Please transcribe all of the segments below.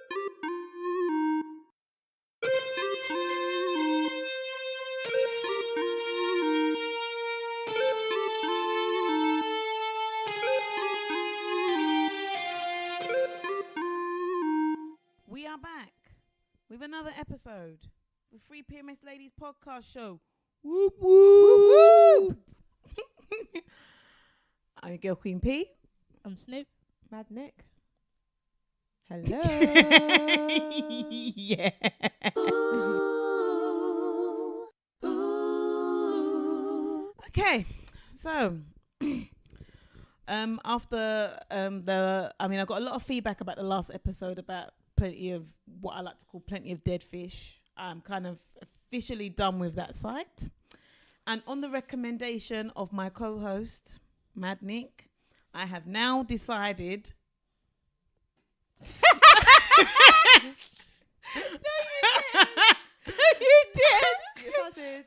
We are back with another episode, the Free PMS Ladies podcast show. Whoop whoop. I'm your girl Queen P. I'm Snoop. Mad Nick. Hello. Yeah. Okay, so after I got a lot of feedback about the last episode about plenty of what I like to call plenty of dead fish. I'm kind of officially done with that site, and on the recommendation of my co-host Mad Nick, I have now decided. You did. Yes, I did.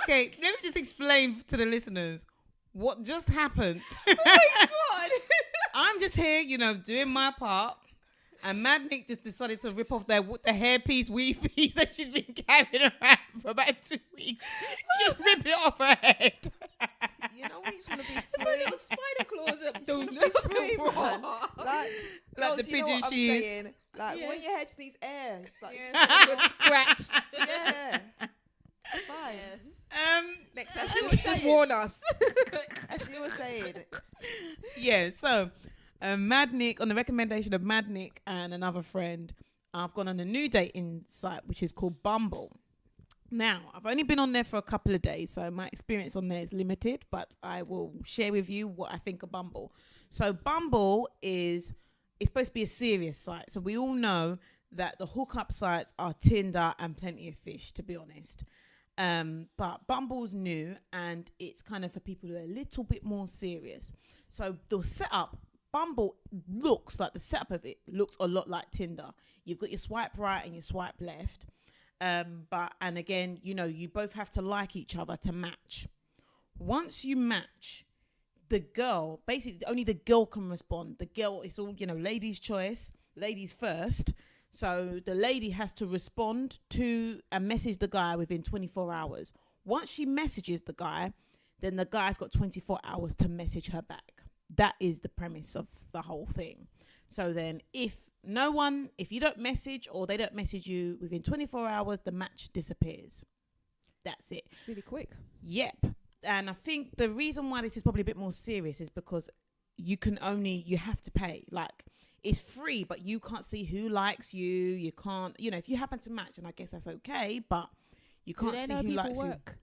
Okay, let me just explain to the listeners what just happened. Oh my god! I'm just here, doing my part, and Mad Nick just decided to rip off the hairpiece, weave piece that she's been carrying around for about 2 weeks. Just rip it off her head. You know, we just want to be It's a free. little spider claws up. Just wanna be free, man. Like Like the girls, you know pigeon what I'm she is. saying? Like when your head needs air, it's like Good scratch. yeah, fine. Next time, As you were just saying. warn us. As you were saying, Yeah, so Mad Nick, on the recommendation of Mad Nick and another friend, I've gone on a new dating site which is called Bumble. Now, I've only been on there for a couple of days, so my experience on there is limited, but I will share with you what I think of Bumble. So Bumble it's supposed to be a serious site. So we all know that the hookup sites are Tinder and Plenty of Fish, to be honest. But Bumble's new, and it's kind of for people who are a little bit more serious. So the setup, Bumble looks like the setup of it looks a lot like Tinder. You've got your swipe right and your swipe left. And again, you both have to like each other to match. Once you match, the girl, basically only the girl can respond. The girl, it's all, ladies' choice, ladies first. So the lady has to respond to and message the guy within 24 hours. Once she messages the guy, then the guy's got 24 hours to message her back. That is the premise of the whole thing. So then if you don't message or they don't message you within 24 hours, the match disappears. That's it. really quick. Yep. And I think the reason why this is probably a bit more serious is because you have to pay. Like, it's free, but you can't see who likes you. You can't, if you happen to match, and I guess that's okay, but you can't see who likes work?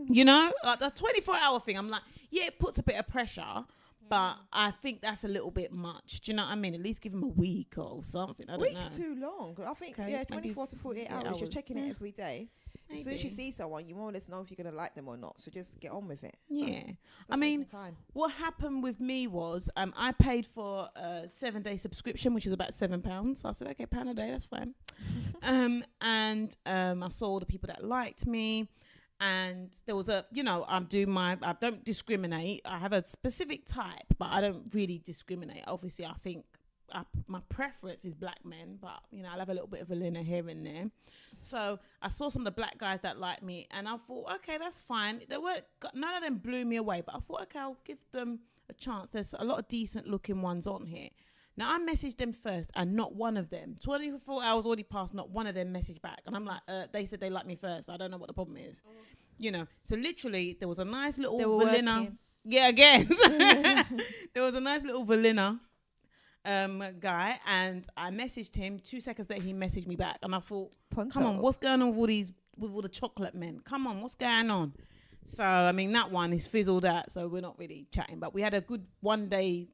you. Like the 24-hour thing, I'm like, yeah, it puts a bit of pressure, but I think that's a little bit much. Do you know what I mean? At least give them a week or something. I don't know. Week's too long. I think, Okay, 24 to 48 hours. You're checking it every day. As soon as you Maybe. see someone, you more or less know if you're going to like them or not. So just get on with it. Yeah. Stop I mean, wasting time. what happened with me was I paid for a 7-day subscription, which is about £7. So I said, okay, £1 a day, that's fine. I saw all the people that liked me. And there was I don't discriminate. I have a specific type, but I don't really discriminate. Obviously, I think my preference is black men, but I'll have a little bit of a liner here and there. So I saw some of the black guys that liked me, and I thought, okay, that's fine. None of them blew me away, but I thought, okay, I'll give them a chance. There's a lot of decent looking ones on here. Now I messaged them first, and not one of them. 24 hours already passed, not one of them messaged back, and I'm like, they said they like me first. I don't know what the problem is. So literally there was a nice little Valina. Yeah, again. There was a nice little Valina guy, and I messaged him. 2 seconds later, he messaged me back, and I thought, come on, what's going on with all the chocolate men? Come on, what's going on? So that one is fizzled out, so we're not really chatting, but we had a good 1 day,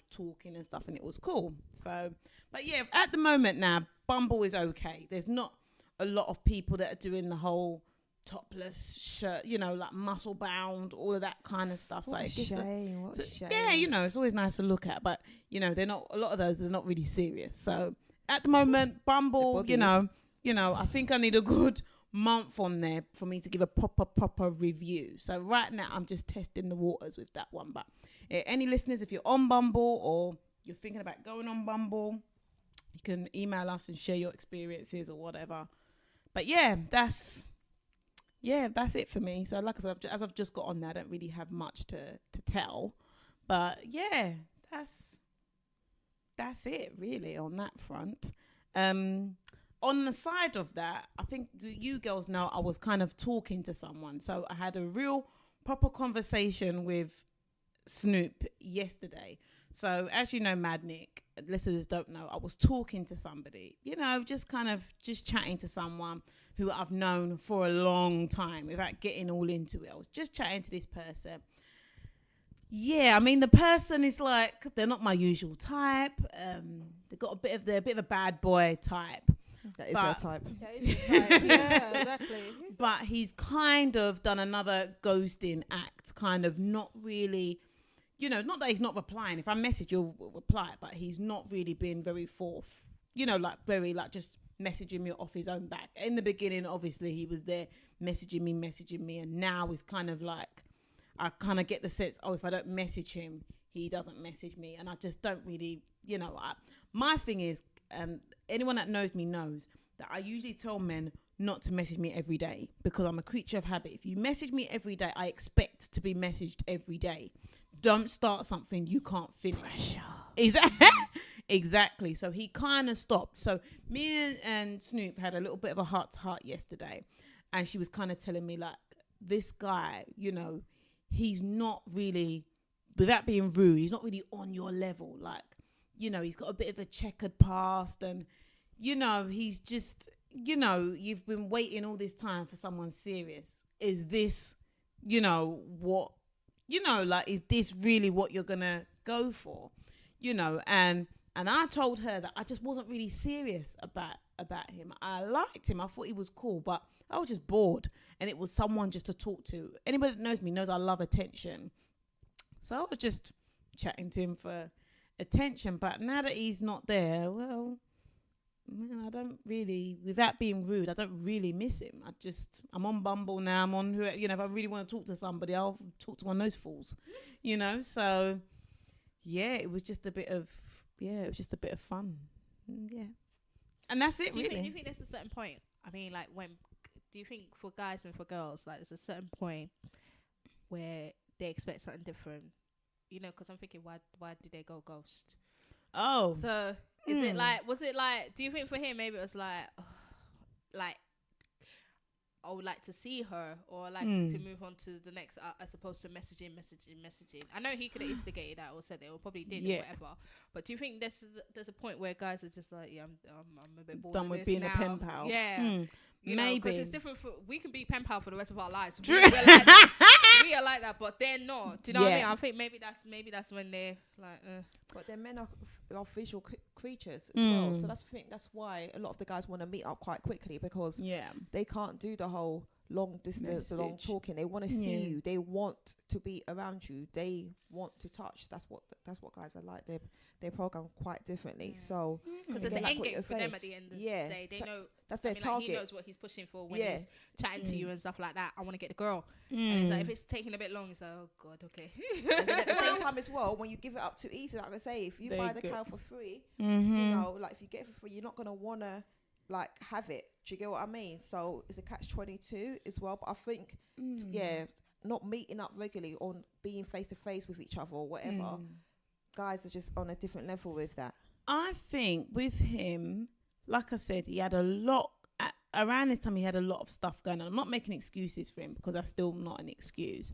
talking and stuff, and it was cool. So, but yeah, at the moment now, Bumble is okay. There's not a lot of people that are doing the whole topless shirt, like muscle bound, all of that kind of stuff. What a shame. Yeah, it's always nice to look at, but they're not, a lot of those are not really serious. So at the moment, Bumble, I think I need a good month on there for me to give a proper review. So right now I'm just testing the waters with that one. But any listeners, if you're on Bumble or you're thinking about going on Bumble, You can email us and share your experiences or whatever. But yeah, that's it for me. So like I said, as I've just got on there, I don't really have much to tell. But yeah, that's it really on that front. On the side of that, I think you girls know I was kind of talking to someone. So I had a real proper conversation with Snoop yesterday. So as you know, Mad Nick, listeners don't know, I was talking to somebody, just chatting to someone who I've known for a long time without getting all into it. I was just chatting to this person. Yeah, I mean, the person is like, they're not my usual type. They've got they're a bit of a bad boy type. That is their type. That is your type. Yeah, exactly. But he's kind of done another ghosting act, kind of not really, not that he's not replying. If I message, he'll reply, but he's not really been very very just messaging me off his own back. In the beginning, obviously, he was there messaging me, and now he's kind of like, I kind of get the sense, if I don't message him, he doesn't message me, and I just don't really, my thing is, anyone that knows me knows that I usually tell men not to message me every day because I'm a creature of habit. If you message me every day, I expect to be messaged every day. Don't start something you can't finish. Exactly. So he kind of stopped. So me and Snoop had a little bit of a heart-to-heart yesterday, and she was kind of telling me, like, this guy, he's not really, without being rude, he's not really on your level. Like, he's got a bit of a checkered past, and, he's just, you've been waiting all this time for someone serious. Is this, what, is this really what you're going to go for? And I told her that I just wasn't really serious about him. I liked him. I thought he was cool, but I was just bored, and it was someone just to talk to. Anybody that knows me knows I love attention. So I was just chatting to him for attention. But now that he's not there, well, I don't really, without being rude, I don't really miss him. I'm on Bumble now. I'm on, if I really want to talk to somebody, I'll talk to one of those fools, So, yeah, it was just a bit of fun. Yeah. And that's it, really. Do you think there's a certain point? I mean, like, do you think for guys and for girls, like, there's a certain point where they expect something different? Because I'm thinking, why do they go ghost? Oh. So, was it like, do you think for him, maybe it was like, I would like to see her, or like to move on to the next, as opposed to messaging. I know he could have instigated that or said it, or probably did, or whatever. But do you think there's a point where guys are just like, yeah, I'm a bit bored done with being now. a pen pal? Yeah. Maybe because it's different. We can be pen pal for the rest of our lives. True. We are like that, but they're not. Do you know what I mean? I think maybe that's when they're like. But then men are visual creatures as well. So that's why a lot of the guys want to meet up quite quickly, because they can't do the whole long distance, the long talking. They want to see you. They want to be around you. They want to touch. That's what guys are like. They're programmed quite differently. So because it's an end game for them at the end of the day. They know that's their target. He knows what he's pushing for when he's chatting to you and stuff like that. I want to get the girl. And it's like, if it's taking a bit long, it's like, oh god, okay. And then at the same time as well, when you give it up too easy, like I say, if you buy the cow for free, like if you get it for free, you're not gonna wanna like have it. Do you get what I mean? So it's a catch-22 as well. But I think not meeting up regularly, on being face to face with each other or whatever, guys are just on a different level with that. I think with him, like I said, he had a lot around this time. He had a lot of stuff going on. I'm not making excuses for him, because that's still not an excuse.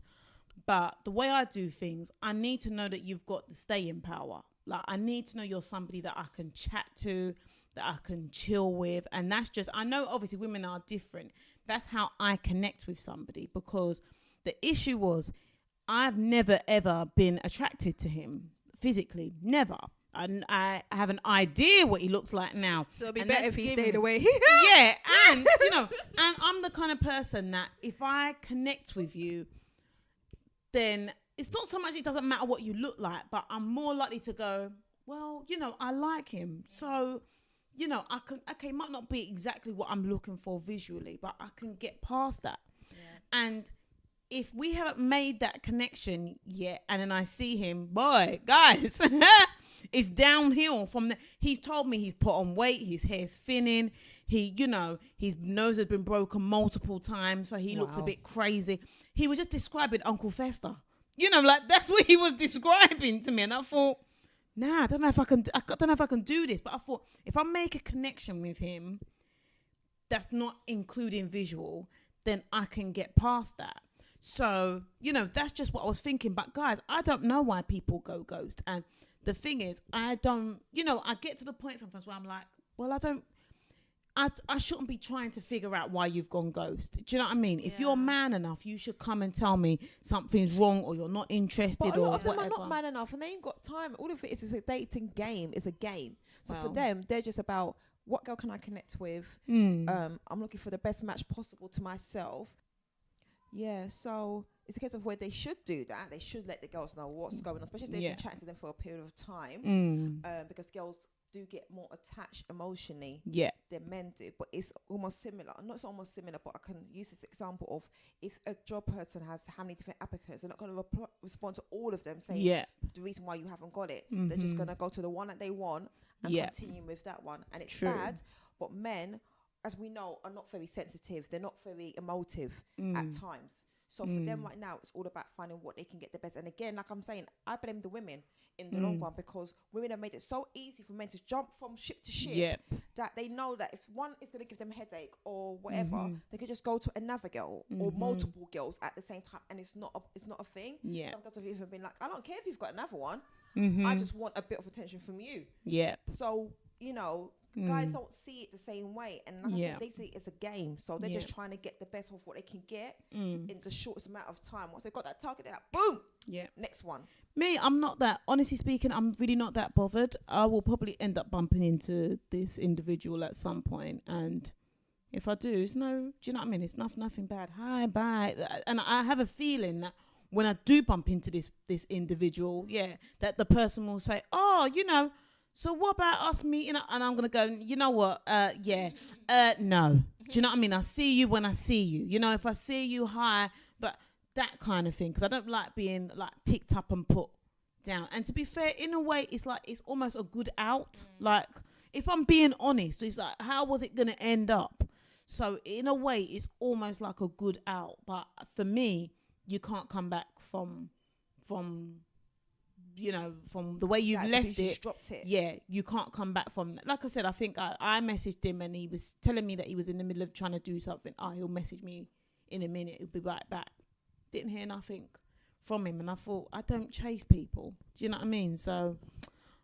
But the way I do things, I need to know that you've got the staying power. Like, I need to know you're somebody that I can chat to, that I can chill with. And that's just, I know obviously women are different. That's how I connect with somebody, because the issue was, I've never ever been attracted to him physically. Never. I have an idea what he looks like now. So it'd be better if he stayed away. Yeah, and and I'm the kind of person that if I connect with you, then it's not so much it doesn't matter what you look like, but I'm more likely to go, well, I like him. So, I can, it might not be exactly what I'm looking for visually, but I can get past that. Yeah. And if we haven't made that connection yet, and then I see him, boy, guys, It's downhill from there. He's told me he's put on weight, his hair's thinning, he, you know, his nose has been broken multiple times, so he looks a bit crazy. He was just describing Uncle Fester. You know, like that's what he was describing to me, and I thought, nah, I don't know if I can do this. But I thought if I make a connection with him, that's not including visual, then I can get past that. So, you know, that's just what I was thinking. But guys, I don't know why people go ghost. And the thing is, I don't, you know, I get to the point sometimes where I'm like, well, I shouldn't be trying to figure out why you've gone ghost. Do you know what I mean? If you're man enough, you should come and tell me something's wrong or you're not interested but a lot or of them whatever. are not man enough and they ain't got time. All of it is a dating game. It's a game. So for them, they're just about what girl can I connect with? I'm looking for the best match possible to myself. Yeah, so it's a case of where they should do that. They should let the girls know what's going on, especially if they've been chatting to them for a period of time. Because girls do get more attached emotionally than men do. But it's almost similar. Not it's almost similar, but I can use this example of if a job person has how many different applicants, they're not going to respond to all of them saying the reason why you haven't got it. They're just going to go to the one that they want and continue with that one. And it's bad, but men, as we know, are not very sensitive. They're not very emotive at times. So for them right now, it's all about finding what they can get the best. And again, like I'm saying, I blame the women in the long run because women have made it so easy for men to jump from ship to ship that they know that if one is going to give them a headache or whatever, they could just go to another girl or multiple girls at the same time, and it's not a thing. Some girls have even been like, I don't care if you've got another one. I just want a bit of attention from you. So, you know, guys don't see it the same way, and like I said, they see it as a game, so they're just trying to get the best of what they can get in the shortest amount of time. Once they got that target, they're like, boom, next one. Me, I'm not that, honestly speaking, I'm really not that bothered. I will probably end up bumping into this individual at some point, and if I do, it's no, do you know what I mean? It's nothing bad. Hi, bye. And I have a feeling that when I do bump into this individual, that the person will say, oh, you know, so what about us meeting up? And I'm going to go, you know what? No. Do you know what I mean? I see you when I see you. You know, if I see you, hi. But that kind of thing. Because I don't like being like picked up and put down. And to be fair, in a way, it's like, it's almost a good out. Like, if I'm being honest, it's like, how was it going to end up? So in a way, it's almost like a good out. But for me, you can't come back from you know, from the way you've left it, dropped it. Yeah, you can't come back from that. Like I said, I think I messaged him and he was telling me that he was in the middle of trying to do something. He'll message me in a minute. He'll be right back. Didn't hear nothing from him. And I thought, I don't chase people. Do you know what I mean? So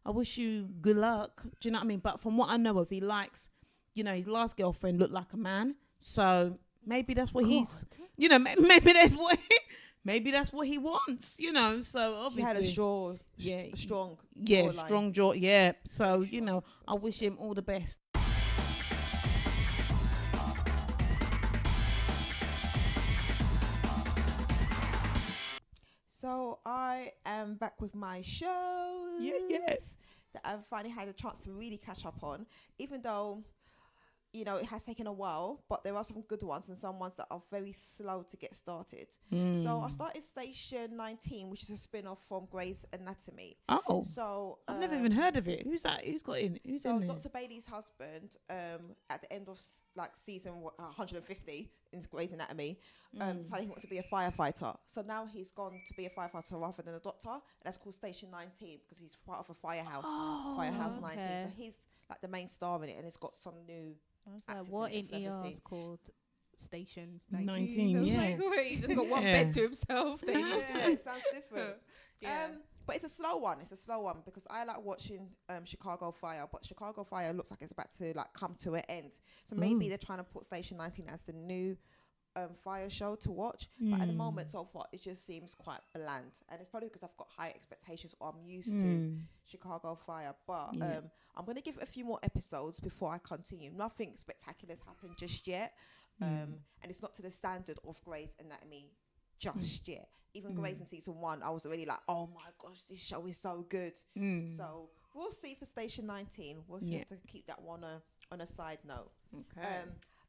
I wish you good luck. Do you know what I mean? But from what I know of, he likes, you know, his last girlfriend looked like a man. So maybe that's what he's, you know, maybe that's what maybe that's what he wants, you know. So obviously, he had a strong strong jaw. Yeah. So you know, I wish him all the best. So I am back with my shows that I've finally had a chance to really catch up on, even though, you know, it has taken a while, but there are some good ones and some ones that are very slow to get started. So I started Station 19, which is a spin-off from Grey's Anatomy. Oh. So I've never even heard of it. Who's that? Who's got in? Who's in there? Dr. Bailey's husband, at the end of like season 150 in Grey's Anatomy, decided he wanted to be a firefighter. So now he's gone to be a firefighter rather than a doctor, and that's called Station 19 because he's part of a firehouse. Firehouse 19. So he's like the main star in it, and it's got some new. Like, what in ER is called Station 19? Yeah. Like, wait, he's just got one bed to himself. Yeah, it sounds different. But it's a slow one. Because I like watching Chicago Fire, but Chicago Fire looks like it's about to like come to an end. So maybe they're trying to put Station 19 as the new fire show to watch. But at the moment, so far, it just seems quite bland. And it's probably because I've got high expectations or I'm used to Chicago Fire. But I'm going to give it a few more episodes before I continue. Nothing spectacular has happened just yet. And it's not to the standard of Grey's Anatomy just yet. Even Grey's in season 1, I was already like, oh my gosh, this show is so good. So we'll see for Station 19. We'll have to keep that one on a side note. Okay.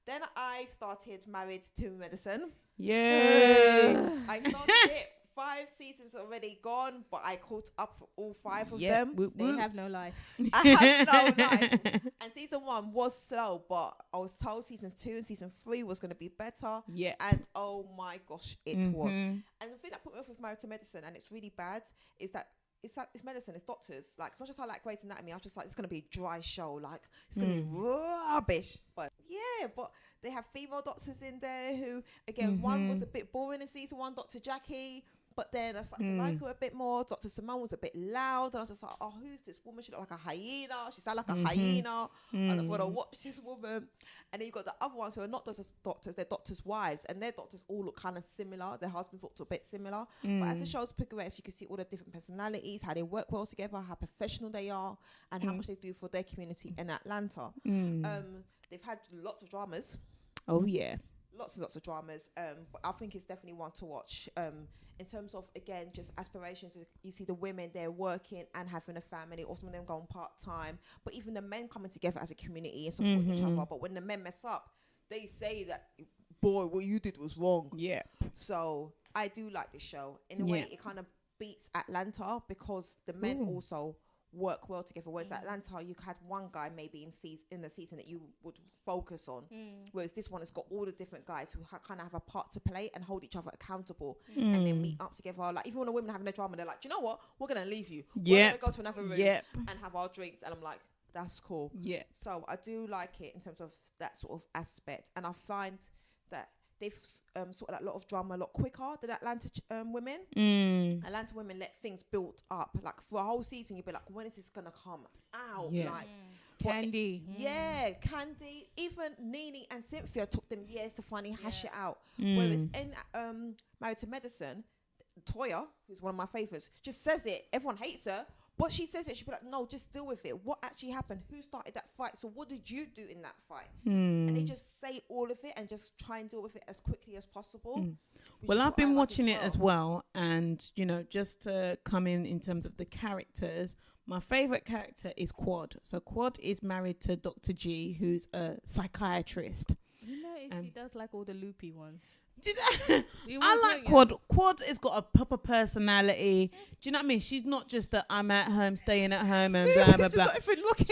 Then I started Married to Medicine. Yeah. I started it 5 seasons already gone, but I caught up for all 5 of them. They have no life. I have no life. And season 1 was slow, but I was told season 2 and season 3 was going to be better. Yeah. And oh my gosh, it was. And the thing that put me off with Married to Medicine, and it's really bad, is that it's medicine, it's doctors. Like, as much as I like Grey's Anatomy, I was just like, it's going to be a dry show. Like, it's going to be rubbish. But yeah, but they have female doctors in there who, again, one was a bit boring in season 1, Dr. Jackie. But then I started to like her a bit more. Dr. Simone was a bit loud. And I was just like, oh, who's this woman? She looked like a hyena. She sounded like a hyena. I want to watch this woman. And then you got the other ones who are not doctors, they're doctors' wives. And their doctors all look kind of similar. Their husbands look a bit similar. But as the show's progressed, you can see all the different personalities, how they work well together, how professional they are, and how much they do for their community in Atlanta. They've had lots of dramas. Oh, yeah. Lots and lots of dramas. But I think it's definitely one to watch. In terms of, again, just aspirations, you see the women, they're working and having a family, or some of them going part-time, but even the men coming together as a community and supporting each other. But when the men mess up, they say that, boy, what you did was wrong. Yeah. So I do like this show. In a way, it kind of beats Atlanta because the men also work well together. Whereas Atlanta, you had one guy maybe in the season that you would focus on, whereas this one has got all the different guys who kind of have a part to play and hold each other accountable, and then meet up together. Like, even when the women having a drama, they're like, do you know what, we're gonna leave you, we're gonna go to another room and have our drinks. And I'm like, that's cool. So I do like it in terms of that sort of aspect, and I find that they've sorted out a lot of drama a lot quicker than Atlanta women. Atlanta women let things build up. Like, for a whole season, you'd be like, when is this going to come out? Like, Candy. Candy. Even Nene and Cynthia took them years to finally hash it out. Whereas in Married to Medicine, Toya, who's one of my favourites, just says it. Everyone hates her. But she says it, she'd be like, no, just deal with it. What actually happened? Who started that fight? So what did you do in that fight? And they just say all of it and just try and deal with it as quickly as possible. Well, I've been watching it as well. And, you know, just to come in terms of the characters, my favourite character is Quad. So Quad is married to Dr. G, who's a psychiatrist. You know, she does like all the loopy ones. I like Quad. Quad has got a proper personality. Do you know what I mean? She's not just that I'm at home, staying at home and blah blah blah.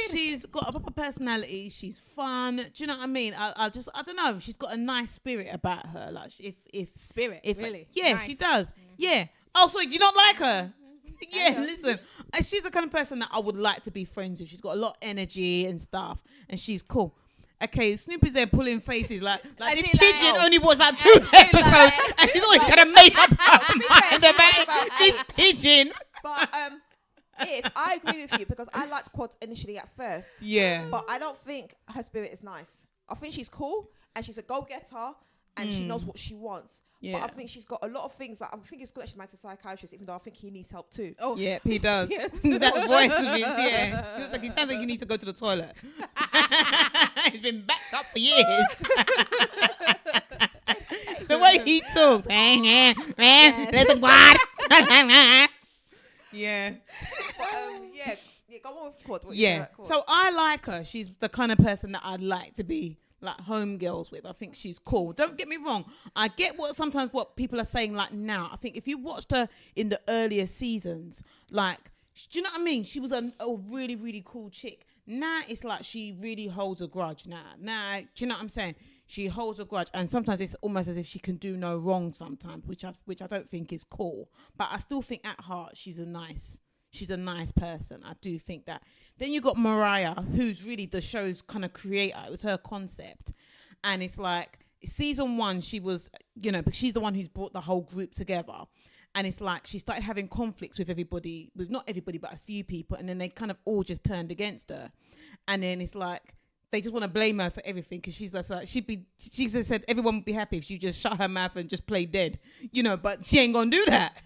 She's got a proper personality. She's fun. Do you know what I mean? I don't know. She's got a nice spirit about her. Like, if really, yeah, nice. She does. Yeah. Oh, sorry. Do you not like her? Yeah. Listen, she's the kind of person that I would like to be friends with. She's got a lot of energy and stuff, and she's cool. Okay, Snoop is there pulling faces like this pigeon only watched like 2 episodes and she's already got to make up her mind about this pigeon. But if I agree with you, because I liked Quad initially at first. Yeah. But I don't think her spirit is nice. I think she's cool and she's a go-getter and she knows what she wants. Yeah. But I think she's got a lot of things that I think it's good that she's married to a psychiatrist, even though I think he needs help too. Oh, yeah, he does. Yes. That voice of his, He sounds like he needs to go to the toilet. He's been backed up for years. The way he talks. There's a word. Yeah. Go on with Quad. So I like her. She's the kind of person that I'd like to be like homegirls with. I think she's cool. Don't get me wrong. I get what people are saying like now. I think if you watched her in the earlier seasons, like, do you know what I mean? She was a really, really cool chick. Now it's like she really holds a grudge now. Do you know what I'm saying? She holds a grudge, and sometimes it's almost as if she can do no wrong sometimes, which I don't think is cool. But I still think at heart she's a nice person. I do think that. Then you got Mariah, who's really the show's kind of creator. It was her concept. And it's like, season 1, she was, but she's the one who's brought the whole group together. And it's like, she started having conflicts with everybody, with not everybody, but a few people. And then they kind of all just turned against her. And then it's like, they just want to blame her for everything, because she's like, she just said everyone would be happy if she just shut her mouth and just play dead, but she ain't gonna do that,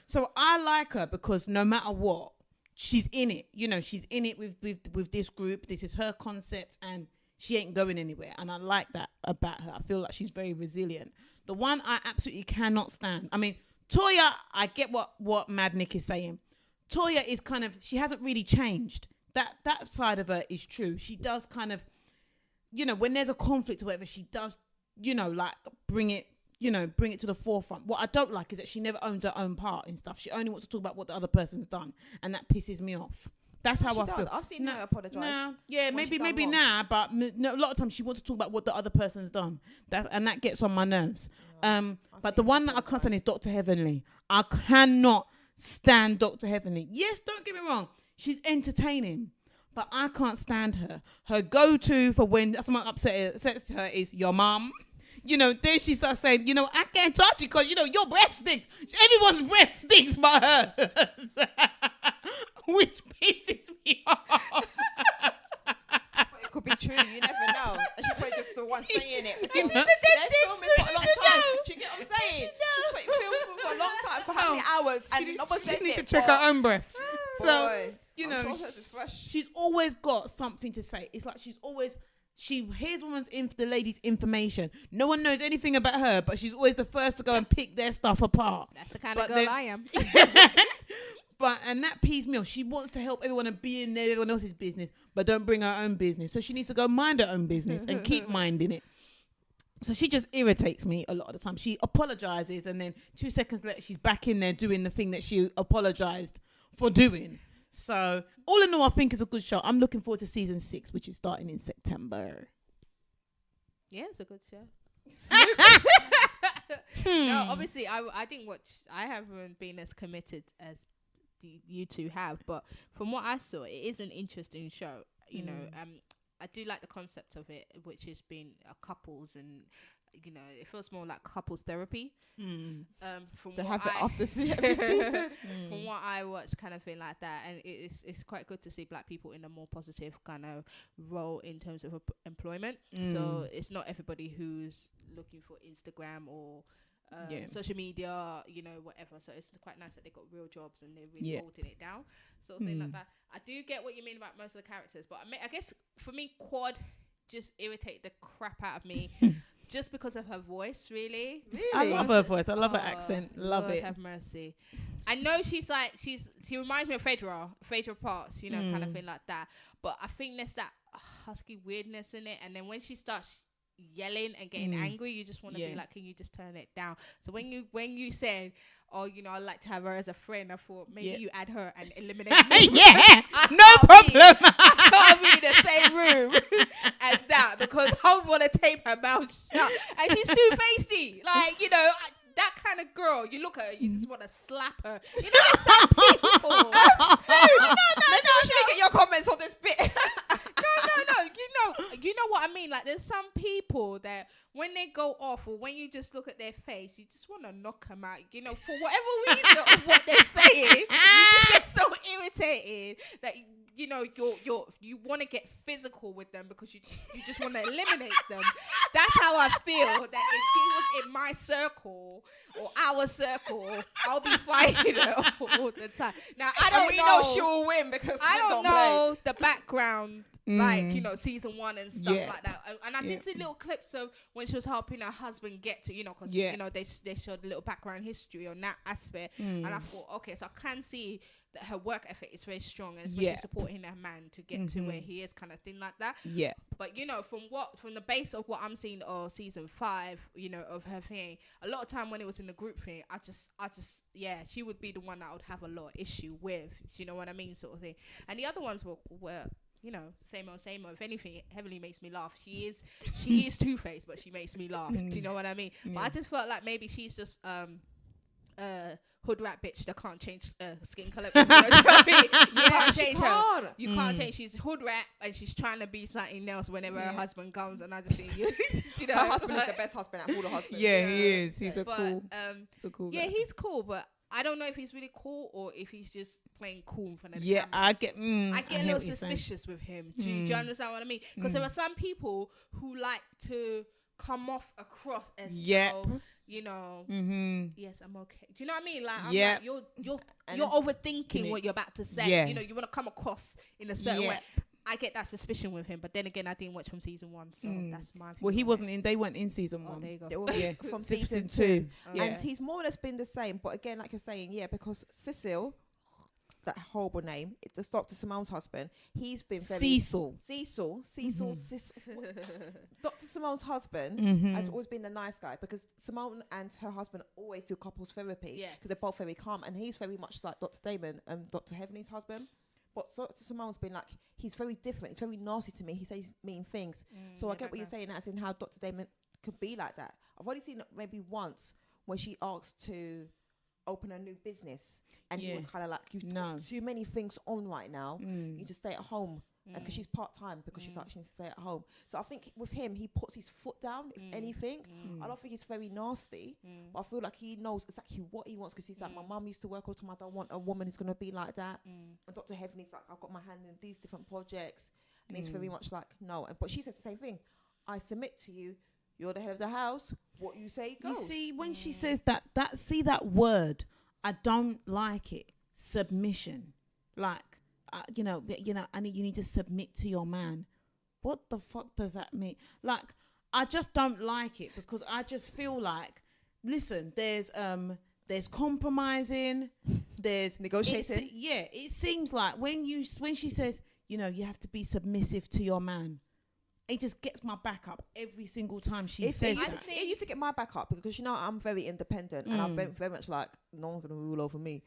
So I like her because no matter what, she's in it. She's in it with this group. This is her concept, and she ain't going anywhere. And I like that about her. I feel like she's very resilient. The one I absolutely cannot stand. I mean, Toya, I get what Mad Nick is saying. Toya is kind of, she hasn't really changed. That side of her is true. She does kind of, when there's a conflict or whatever, she does, like bring it, bring it to the forefront. What I don't like is that she never owns her own part in stuff. She only wants to talk about what the other person's done, and that pisses me off. That's how I feel. I've seen her apologise. Yeah, maybe now, but a lot of times she wants to talk about what the other person's done. That gets on my nerves. But the one that I can't stand is Dr. Heavenly. I cannot stand Dr. Heavenly. Yes, don't get me wrong. She's entertaining, but I can't stand her. Her go-to for when someone upsets her is your mom. Then she starts saying, I can't touch you because, your breath stinks. Everyone's breath stinks but hers. Which pisses me off. It could be true. You never know. And she's probably just the one saying it. She's the dentist. Do you get what I'm saying? She's been filming for a long time. For how many hours? And no one says it. She needs to check her own breath. So, sure she's always got something to say. It's like she hears the lady's information. No one knows anything about her, but she's always the first to go and pick their stuff apart. That's the kind of girl I am. And that pees me off. She wants to help everyone and be in everyone else's business, but don't bring her own business. So she needs to go mind her own business and keep minding it. So she just irritates me a lot of the time. She apologizes, and then 2 seconds later, she's back in there doing the thing that she apologized for doing. So all in all, I think it's a good show. I'm looking forward to season 6, which is starting in September. Yeah, it's a good show. No, obviously, I didn't watch. I haven't been as committed as you two have, but from what I saw, it is an interesting show. I do like the concept of it, which has been couples, and it feels more like couples therapy. From every season. From what I watch, kind of thing like that, and it's quite good to see black people in a more positive kind of role in terms of employment. So it's not everybody who's looking for Instagram or social media, whatever. So it's quite nice that they got real jobs and they're really holding it down, sort of thing like that. I do get what you mean about most of the characters, but I guess for me, Quad just irritated the crap out of me. Just because of her voice, really. I love her voice. I love her accent. Love Lord it. Have mercy. I know she reminds me of Phaedra Parks, kind of thing like that. But I think there's that husky weirdness in it. And then when she starts yelling and getting angry, you just want to be like, can you just turn it down? So when you said, I'd like to have her as a friend, I thought maybe you add her and eliminate me. No problem. I can't be in the same room as that, because I would want to tape her mouth shut. And she's too feisty. Like, that kind of girl, you look at her, you just want to slap her. There's some people. No. You should get your comments on this bit. No. You know what I mean? Like, there's some people that when they go off, or when you just look at their face, you just want to knock them out. For whatever reason of what they're saying, you just get so irritated that you want to get physical with them because you just want to eliminate them. That's how I feel. That if she was in my circle or our circle, I'll be fighting her all the time. Now we know she will win because I don't know the background, like season 1 and stuff like that. And I did see little clips of when she was helping her husband get to because they showed a little background history on that aspect, and I thought, okay, so I can see that her work ethic is very strong, and especially supporting that man to get to where he is, kind of thing like that. But from the base of what I'm seeing of season 5, of her thing, a lot of time when it was in the group thing, I just she would be the one that I would have a lot of issue with. Do you know what I mean, sort of thing. And the other ones were same old. If anything, it heavily makes me laugh. She is two-faced, but she makes me laugh. Do you know what I mean? But I just felt like maybe she's just hood rat bitch that can't change skin color. You can't change her. You can't change. She's hood rat and she's trying to be something else whenever her husband comes. And I just think, her husband is the best husband out of all the husbands. Yeah, he is. He's a cool guy. He's cool, but I don't know if he's really cool or if he's just playing cool in front of the camera. I get a little suspicious with him. Do you understand what I mean? Because there are some people who like to come off across as yes, I'm okay. Do you know what I mean? Like, I'm like, you're overthinking what you're about to say. You want to come across in a certain way. I get that suspicion with him, but then again, I didn't watch from season 1, so that's my view. Well, he wasn't in. They weren't in season 1. There you go. They were from season 2, and he's more or less been the same. But again, like you're saying, because Cecile, that horrible name. It's Dr. Simone's husband. He's been very Cecil. Dr. Simone's husband has always been the nice guy, because Simone and her husband always do couples therapy because they're both very calm, and he's very much like Dr. Damon and Dr. Heavenly's husband. But Dr. Simone's been like, he's very different. He's very nasty to me. He says mean things. So I get what you're saying, as in how Dr. Damon could be like that. I've only seen it maybe once when she asked to open a new business, and he was kind of like, you've got too many things on right now. You just stay at home, because she's part-time, because she's like, she needs to stay at home. So I think with him, he puts his foot down, if anything. I don't think he's very nasty, but I feel like he knows exactly what he wants, because he's like, my mum used to work all the time. I don't want a woman who's going to be like that. And Dr. Heavenly's like, I've got my hand in these different projects, and he's very much like, no. But she says the same thing. I submit to you. You're the head of the house. What you say goes. You see, when she says that word, I don't like it. Submission. Like, you need to submit to your man. What the fuck does that mean? Like, I just don't like it, because I just feel like, listen, there's compromising, there's negotiating. It seems like when she says, you have to be submissive to your man, it just gets my back up every single time she says that. It used to get my back up, because I'm very independent, and I've been very much like, no one's going to rule over me.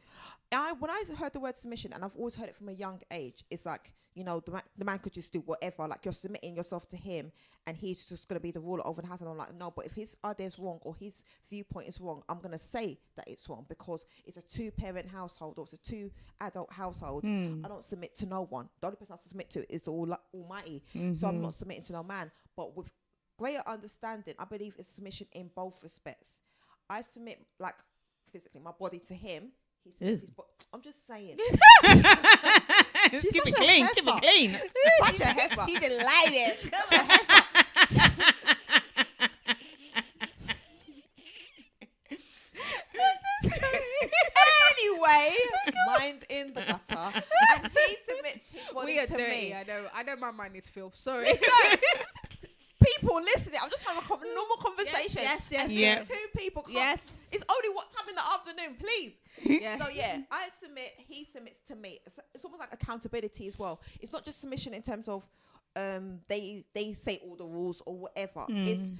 When I heard the word submission, and I've always heard it from a young age, it's like, the man could just do whatever, like you're submitting yourself to him, and he's just going to be the ruler over the house. And I'm like, no, but if his idea's wrong, or his viewpoint is wrong, I'm going to say that it's wrong, because it's a 2-parent household, or it's a 2-adult household. I don't submit to no one. The only person I submit to is the Almighty. So I'm not submitting to no man. But with greater understanding, I believe it's submission in both respects. I submit, like, physically, my body to him. He submits his body. I'm just saying. Keep it clean. Such a heifer. She delighted. Anyway, mind in the gutter, and he submits his body to me. I know my mind is filth. Sorry. People listening, I'm just having a normal conversation. Yes. 2 people. Yes. It's only what time in the afternoon, please. Yes. So I submit. He submits to me. It's almost like accountability as well. It's not just submission in terms of they say all the rules or whatever. It's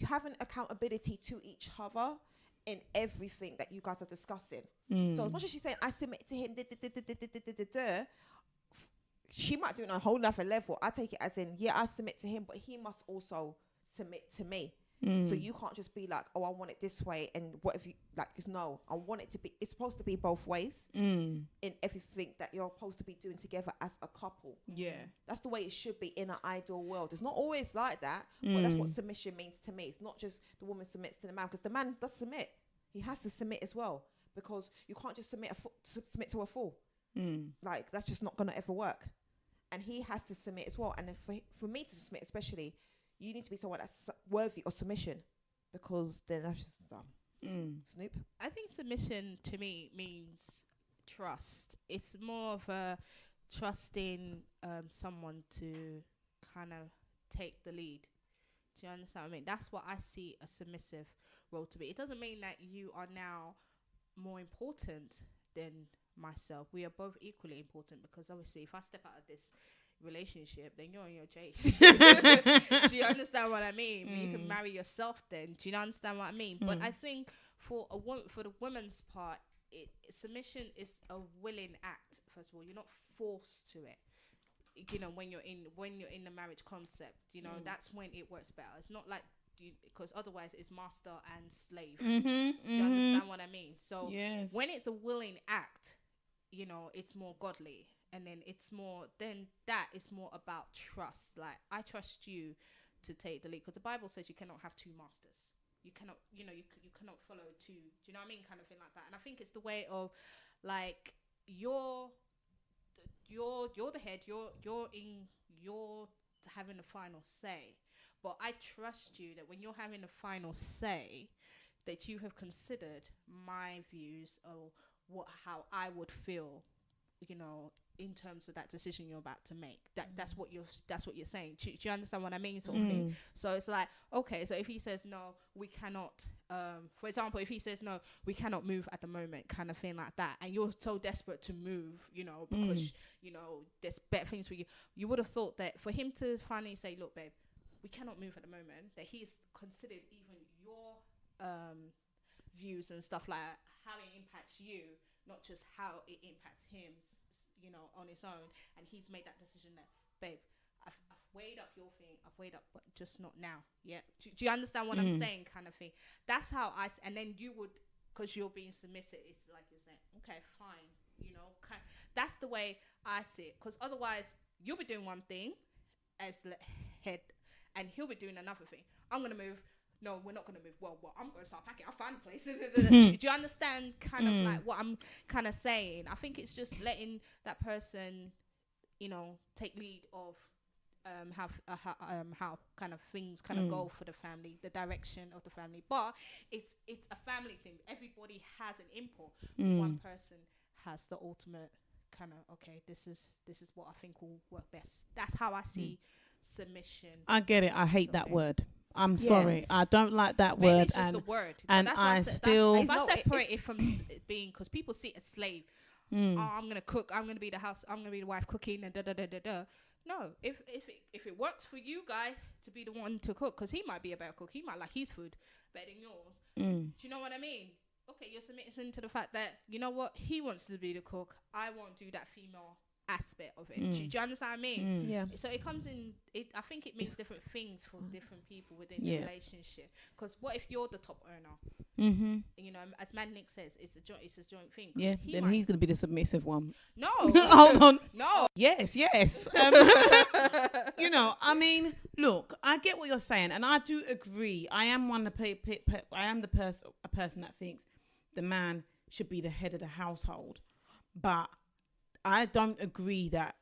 having accountability to each other in everything that you guys are discussing. So as much as she's saying I submit to him, she might do it on a whole nother level. I take it as in, I submit to him, but he must also submit to me. So you can't just be like, oh, I want it this way, and what if you like? No, I want it to be. It's supposed to be both ways in everything that you're supposed to be doing together as a couple. Yeah, that's the way it should be in an ideal world. It's not always like that, but that's what submission means to me. It's not just the woman submits to the man, because the man does submit. He has to submit as well, because you can't just submit to a fool. Like, that's just not gonna ever work. And he has to submit as well. And for me to submit, especially, you need to be someone that's worthy of submission, because then that's just dumb. Snoop? I think submission to me means trust. It's more of a trusting someone to kind of take the lead. Do you understand what I mean? That's what I see a submissive role to be. It doesn't mean that you are now more important than myself. We are both equally important, because obviously if I step out of this relationship, then you're on your chase. Do you understand what I mean? You can marry yourself then. Do you understand what I mean? But I think for the woman's part, submission is a willing act. First of all, you're not forced to it. When you're in the marriage concept, that's when it works better. It's not like, because otherwise it's master and slave. Do you understand what I mean? So when it's a willing act, it's more godly, and then that is more about trust. Like, I trust you to take the lead, because the Bible says you cannot have 2 masters. You cannot, you cannot follow 2. Do you know what I mean? Kind of thing like that. And I think it's the way of, like, you're the head. You're having the final say. But I trust you that when you're having the final say, that you have considered my views or how I would feel, in terms of that decision you're about to make. That's what you're saying. Do you understand what I mean, sort of thing? So it's like, okay, so if he says no, we cannot, for example, if he says no, we cannot move at the moment, kind of thing like that, and you're so desperate to move, you know, because you know there's better things for you, you would have thought that for him to finally say, look babe, we cannot move at the moment, that he's considered even your views and stuff like that, how it impacts you, not just how it impacts him, you know, on his own, and he's made that decision that, babe, I've weighed up your thing, I've weighed up, but just not now. Yeah, do you understand what I'm saying, kind of thing? That's how and then you would, because you're being submissive, it's like you're saying, okay, fine, you know, that's the way I see it, because otherwise you'll be doing one thing as head, and he'll be doing another thing. I'm gonna move. No, we're not going to move. Well, I'm going to start packing. I'll find a place. Do you understand kind of like what I'm kind of saying? I think it's just letting that person, you know, take lead of how kind of things kind of go for the family, the direction of the family. But it's a family thing. Everybody has an input. One person has the ultimate kind of, okay, this is what I think will work best. That's how I see submission. I get it. I hate that word. I'm sorry, I don't like that Maybe word. It's just a word, and I still. If I separate it from being, because people see it as slave. Oh, I'm gonna cook. I'm gonna be the house. I'm gonna be the wife cooking and da da da da da. No, if it works for you guys to be the one to cook, because he might be a better cook. He might like his food better than yours. Do you know what I mean? Okay, you're submitting to the fact that, you know what, he wants to be the cook. I won't do that female aspect of it. Do you understand what I mean? Yeah. So it comes in. I think it means different things for different people within the relationship. Because what if you're the top earner? You know, as Nick says, it's a joint thing. Yeah. Then he's gonna be the submissive one. No. Hold on. No. Yes. You know, I mean, look, I get what you're saying, and I do agree. I am a person that thinks the man should be the head of the household, but I don't agree that,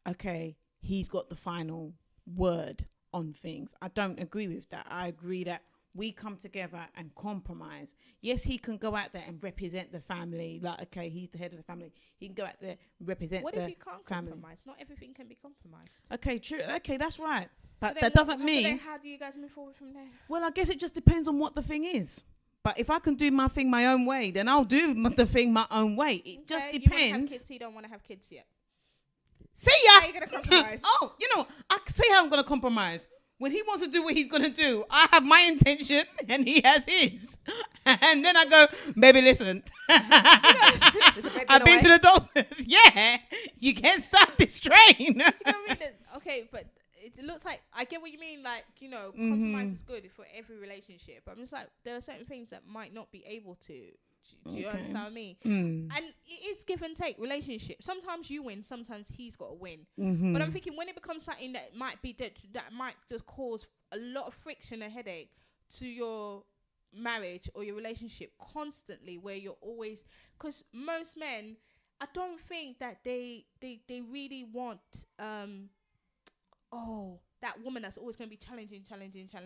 okay, he's got the final word on things. I don't agree with that. I agree that we come together and compromise. Yes, he can go out there and represent the family. Like, okay, he's the head of the family. He can go out there and represent the family. What if you can't compromise? Not everything can be compromised. Okay, true. Okay, that's right. But so that doesn't mean... So then how do you guys move forward from there? Well, I guess it just depends on what the thing is. But if I can do my thing my own way, then I'll do the thing my own way. It just depends. You want to have kids, so you don't want to have kids yet. See ya. How are you going to compromise? Oh, you know, I can see how I'm going to compromise. When he wants to do what he's going to do, I have my intention and he has his. And then I go, baby, listen. I've been to the doctors. Yeah, you can't stop this train. Do you know what I mean? Okay, but it looks like, I get what you mean, like, you know, compromise is good for every relationship. But I'm just like, there are certain things that might not be able to. Do you understand what I mean? And it is give and take relationship. Sometimes you win, sometimes he's got to win. But I'm thinking when it becomes something that might be that might just cause a lot of friction and headache to your marriage or your relationship constantly, where you're always, because most men, I don't think that they really want that woman that's always going to be challenging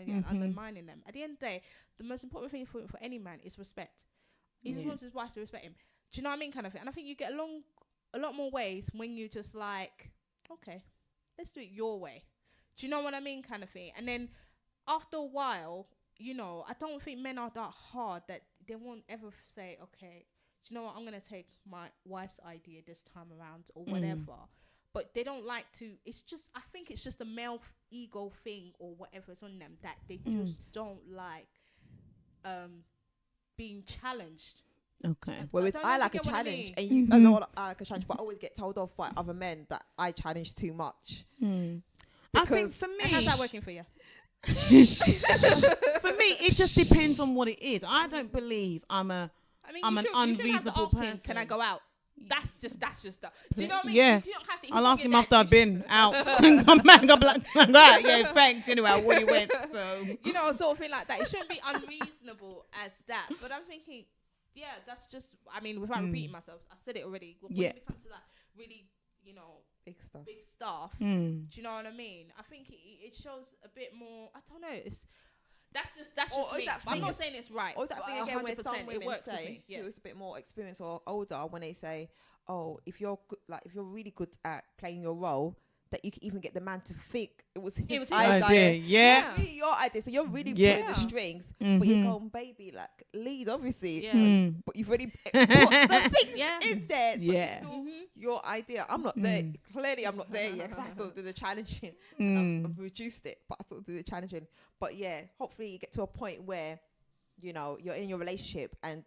and undermining them. At the end of the day, the most important thing for any man is respect. He just wants his wife to respect him. Do you know what I mean, kind of thing? And I think you get along a lot more ways when you just like, okay, let's do it your way. Do you know what I mean, kind of thing? And then after a while, you know, I don't think men are that hard that they won't ever say, okay, do you know what, I'm going to take my wife's idea this time around or whatever. But they don't like to, it's just, I think it's just a male ego thing or whatever's on them that they just don't like being challenged. Okay. Whereas I like a challenge, and you I know I like a challenge, but I always get told off by other men that I challenge too much. I think for me, and how's that working for you? For me, it just depends on what it is. I don't believe I'm an unreasonable person. Can I go out? That's just that. Do you know what I mean? Yeah. You don't have to. I'll ask him after I've been out and come back. I'm like, yeah, thanks. Anyway, I already went. So you know, sort of thing like that. It shouldn't be unreasonable as that. But I'm thinking, yeah, that's just. I mean, without repeating myself, I said it already. When it comes to like really, you know, big stuff. Do you know what I mean? I think it shows a bit more. I don't know. That's just me. I'm not saying it's right. Or is that thing again where some women say, yeah, who's a bit more experienced or older, when they say, "Oh, if you're good, like if you're really good at playing your role, that you can even get the man to think it was his idea. Yeah, it's really your idea. So you're really pulling the strings, but you're going, baby, like lead, obviously. But you've already put the things in there. So it's still your idea. I'm not there. Clearly, I'm not there yet because I still do the challenging. I've reduced it, but I still do the challenging. But yeah, hopefully you get to a point where, you know, you're in your relationship and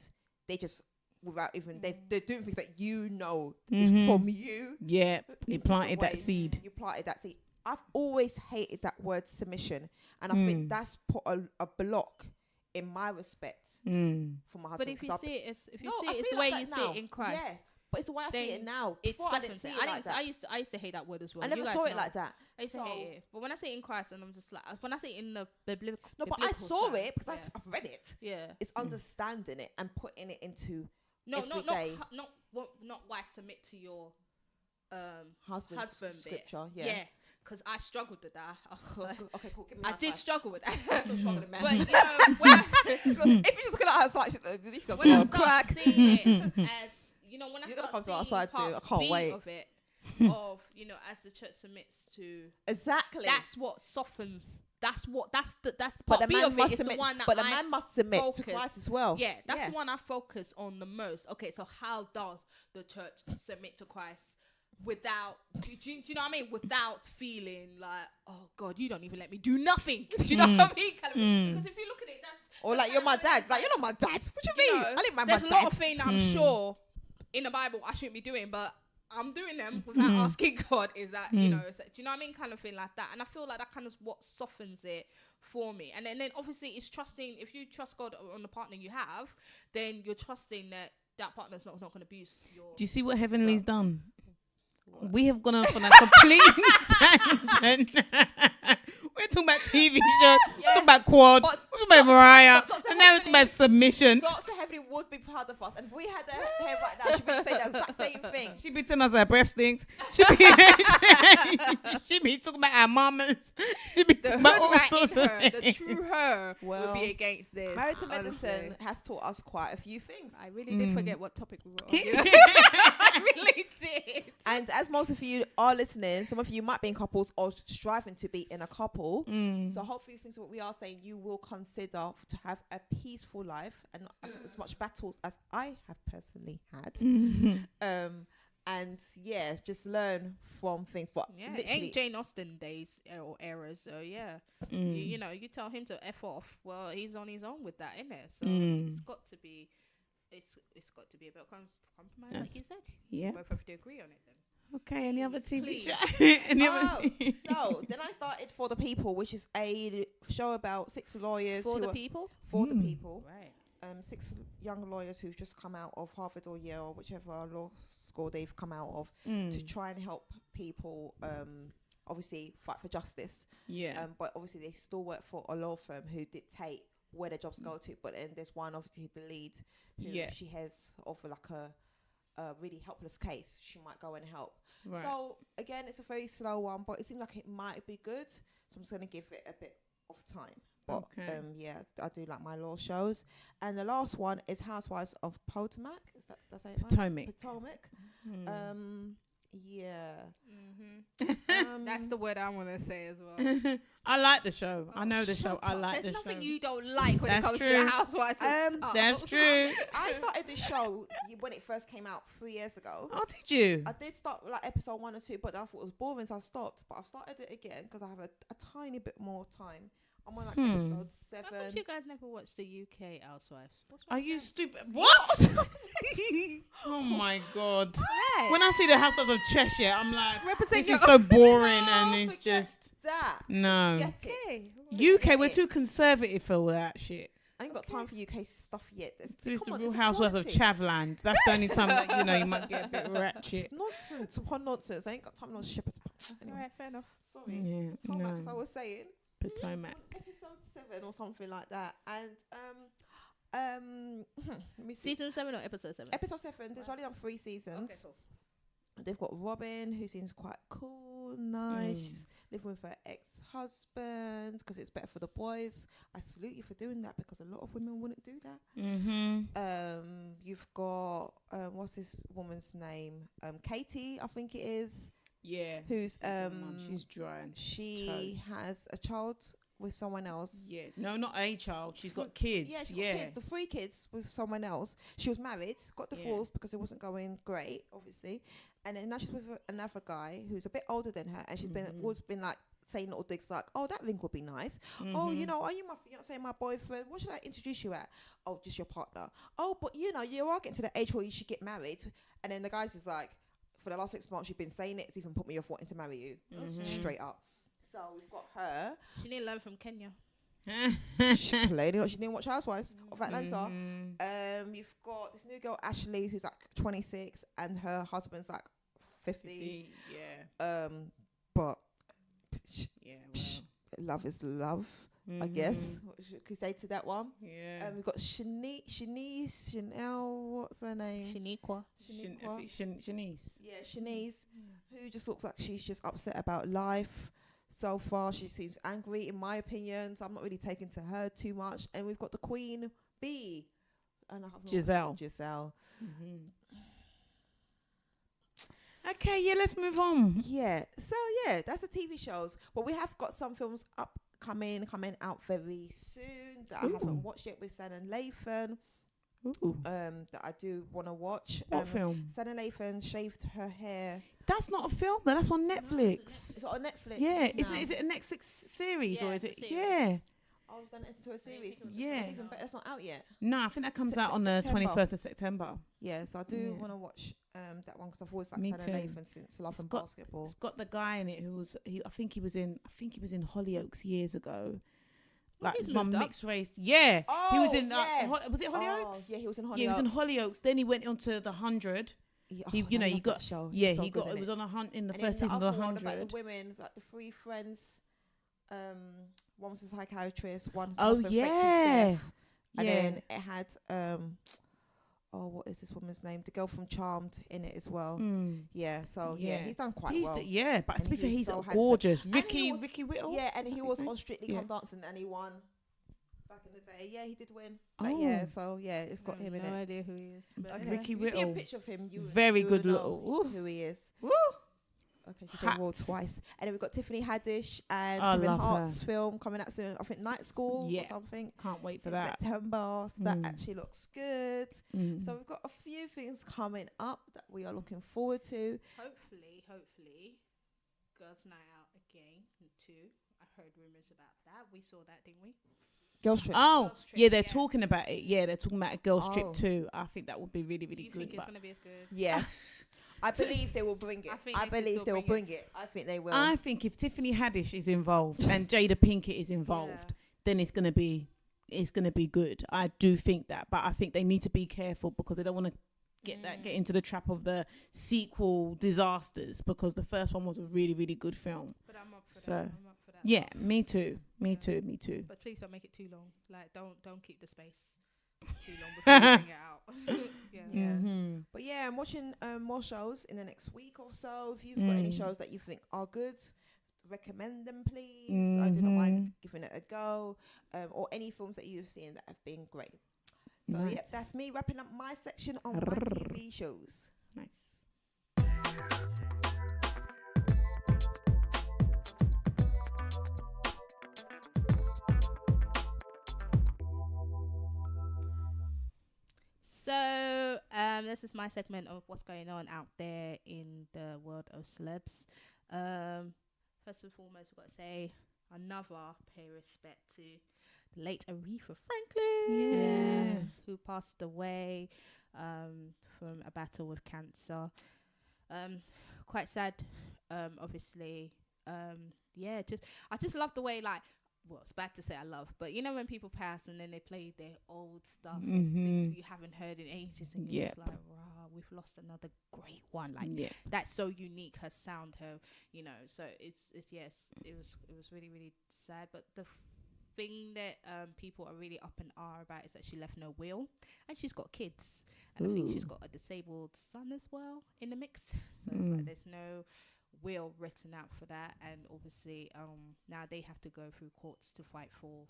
they just, without even, they're doing things that is from you. Yeah, you planted that seed. You planted that seed. I've always hated that word submission. And I think that's put a block in my respect for my husband. But if you see it, it's the way you see it in Christ. Yeah. But it's the way I see it now. Before I didn't see it like that. I used to hate that word as well. I never saw it like that. I used to hate it. But when I see it in Christ, and I'm just like, when I see it in the biblical, no, but I saw it because I've read it. Yeah, it's understanding it and putting it into not why submit to your husband scripture. Bit. Yeah. Because I struggled with that. Okay, cool. I did struggle with that. I'm still struggling, man. But you know, if you're just looking at her, like, this gonna when I go crack. Seeing it as, you know, when I start come to seeing our side part soon. I can't wait. of it, you know, as the church submits to exactly. That's what softens. That's but part B of it is the one that the man must submit to Christ as well. Yeah, that's the one I focus on the most. Okay, so how does the church submit to Christ without, do you know what I mean? Without feeling like, oh God, you don't even let me do nothing. Do you know what I mean? Kind of, because if you look at it, or like you're my dad. Like, you're not my dad. What do you mean? I didn't mind my dad. There's a lot of things I'm sure in the Bible I shouldn't be doing, but I'm doing them without asking God. Is that, you know, do you know what I mean? Kind of thing like that. And I feel like that kind of what softens it for me. And then obviously it's trusting. If you trust God on the partner you have, then you're trusting that partner's not going to abuse your. Do you see what Heavenly's done? What? We have gone off on a complete tangent. We're talking about TV shows. We're talking about quad. We're talking about Mariah. And now we're talking about submission. Dr. Heavenly would be proud of us. And if we had her hair right now, she'd be saying the exact same thing. She'd be telling us her breath stinks. She'd be talking about our mamas. She'd be talking about all sorts of things. The true her would be against this. Married to Medicine has taught us quite a few things. I really did forget what topic we were on. I really did. And as most of you are listening, some of you might be in couples or striving to be in a couple. So hopefully things what we are saying you will consider to have a peaceful life and not have as much battles as I have personally had. And yeah, just learn from things. But it ain't Jane Austen days or eras. So yeah, you know, you tell him to F off. Well, he's on his own with that, isn't it? So it's got to be a bit of compromise, like you said. Yeah, both have to agree on it then. Okay, any other TV show? So then I started For the People, which is a show about 6 lawyers. For the people? For the people. Right. 6 young lawyers who've just come out of Harvard or Yale, or whichever law school they've come out of, to try and help people, obviously fight for justice. Yeah. But obviously they still work for a law firm who dictate where their jobs go to. But then there's one, obviously the lead, who she has over like a really helpless case. She might go and help. Right. So again, it's a very slow one, but it seems like it might be good. So I'm just going to give it a bit of time. But I do like my law shows. And the last one is Housewives of Potomac. That's it? Potomac. Yeah. That's the word I want to say as well. I like the show. I know the show. I like the show. There's nothing you don't like when it comes to the Housewives and stuff. That's true. I started this show when it first came out 3 years ago. Oh, did you? I did start like episode 1 or 2, but I thought it was boring, so I stopped. But I've started it again because I have a tiny bit more time. I'm on like episode 7. How come you guys never watched the UK Housewives? Are you stupid? What? Oh my God. Yeah. When I see the Housewives of Cheshire, I'm like, this is so boring and it's just... that. No. Get it. UK, we're too conservative for all that shit. I ain't got time for UK stuff yet. It's the Real Housewives of Chavland. That's the only time that, you know, you might get a bit ratchet. It's nonsense upon nonsense. I ain't got time for shepherds. Anyway. Alright, fair enough. Sorry. Yeah, as I was saying. Potomac. Episode 7 or something like that. And let me see. Season 7 or episode 7? Episode 7. There's only done 3 seasons. Okay, cool. They've got Robin, who seems quite cool. nice. She's living with her ex-husband because it's better for the boys. I salute you for doing that because a lot of women wouldn't do that. You've got what's this woman's name? Katie, I think it is. Yeah. Who's she's dry and she has a child with someone else. Yeah. No, not a child. She's got kids. Yeah, she's got kids. The 3 kids with someone else. She was married, got divorced because it wasn't going great, obviously. And then now she's with another guy who's a bit older than her, and she's always been like saying little things like, "Oh, that ring would be nice. Oh, you know, are you my fiance, my boyfriend? What should I introduce you at? Oh, just your partner. Oh, but you know, you are getting to the age where you should get married." And then the guy's just like, for the last 6 months, you've been saying it. It's even put me off wanting to marry you, straight up. So we've got her. She need to learn from Kenya. She didn't watch Housewives of Atlanta. You've got this new girl Ashley who's like 26 and her husband's like 50. But love is love, I guess. What should we say to that one? We've got Chanel, what's her name? Shaniqua. Shanice. Yeah, Shanice, who just looks like she's just upset about life. So far, she seems angry, in my opinion. So I'm not really taking to her too much. And we've got the Queen Bee, and I have Giselle. Okay, yeah, let's move on. Yeah, so yeah, that's the TV shows. But we have got some films coming out very soon that I haven't watched yet with San and Lathan. That I do want to watch. What film? San and Lathan shaved her hair. That's not a film, though. That's on Netflix. It's on Netflix. Yeah, is it a Netflix series or is it? Yeah. I was done into a series. Yeah. It's even better. It's not out yet. No, I think that comes out on the 21st of September. Yeah, so I do want to watch that one because I've always liked San and Lathan since Love and Basketball. It's got the guy in it who was I think he was in Hollyoaks years ago. Like one mixed race. Yeah. He was in was it Hollyoaks? Yeah, he was in Hollyoaks. Yeah, he was in Hollyoaks. Then he went on to the 100. He got show. Yeah, he got it was on in the first season of the 100. About the women, like the 3 friends. One was a psychiatrist, one suspect faked his death. And then it had what is this woman's name? The girl from Charmed in it as well. Yeah, so he's done quite well. But to be fair, he's so gorgeous. Ricky Whittle. Yeah, and he was on Strictly Come Dancing and he won back in the day. Yeah, he did win. Yeah, so it's got him in it. No idea who he is. Okay. Ricky Whittle. You see a picture of him. Very good little. Who he is. Woo. Okay, she said well twice. And then we've got Tiffany Haddish and Kevin Hart's film coming out soon. I think Night School or something. Can't wait for in that. September. So that actually looks good. So we've got a few things coming up that we are looking forward to. Hopefully, Girls' Night Out again too. I heard rumours about that. We saw that, didn't we? Girls Trip. Girls Trip, yeah, they're talking about it. Yeah, they're talking about a Girls Trip too. I think that would be really, really good. Do you think it's going to be as good? Yeah. I believe they will bring it. I believe they will bring it. I think they will. I think if Tiffany Haddish is involved and Jada Pinkett is involved, then it's gonna be good. I do think that, but I think they need to be careful because they don't want to get into the trap of the sequel disasters because the first one was a really, really good film. But I'm up for that. I'm up for that. Yeah, me too. Me too. But please don't make it too long. Like don't keep the space too long before you bring it out. But yeah, I'm watching more shows in the next week or so. If you've got any shows that you think are good, recommend them, please. I do not mind giving it a go. Or any films that you've seen that have been great. So that's me wrapping up my section on my TV shows. Nice. So this is my segment of what's going on out there in the world of celebs. First and foremost, we've got to say another pay respect to the late Aretha Franklin, who passed away from a battle with cancer. Quite sad, obviously. I just love the way it's bad to say I love, but you know when people pass and then they play their old stuff and things you haven't heard in ages and you're just like, wow, we've lost another great one. That's so unique, her sound, so it was really, really sad. But the thing that people are really up in arm about is that she left no will and she's got kids. And I think she's got a disabled son as well in the mix. So it's like there's no will written out for that, and obviously now they have to go through courts to fight for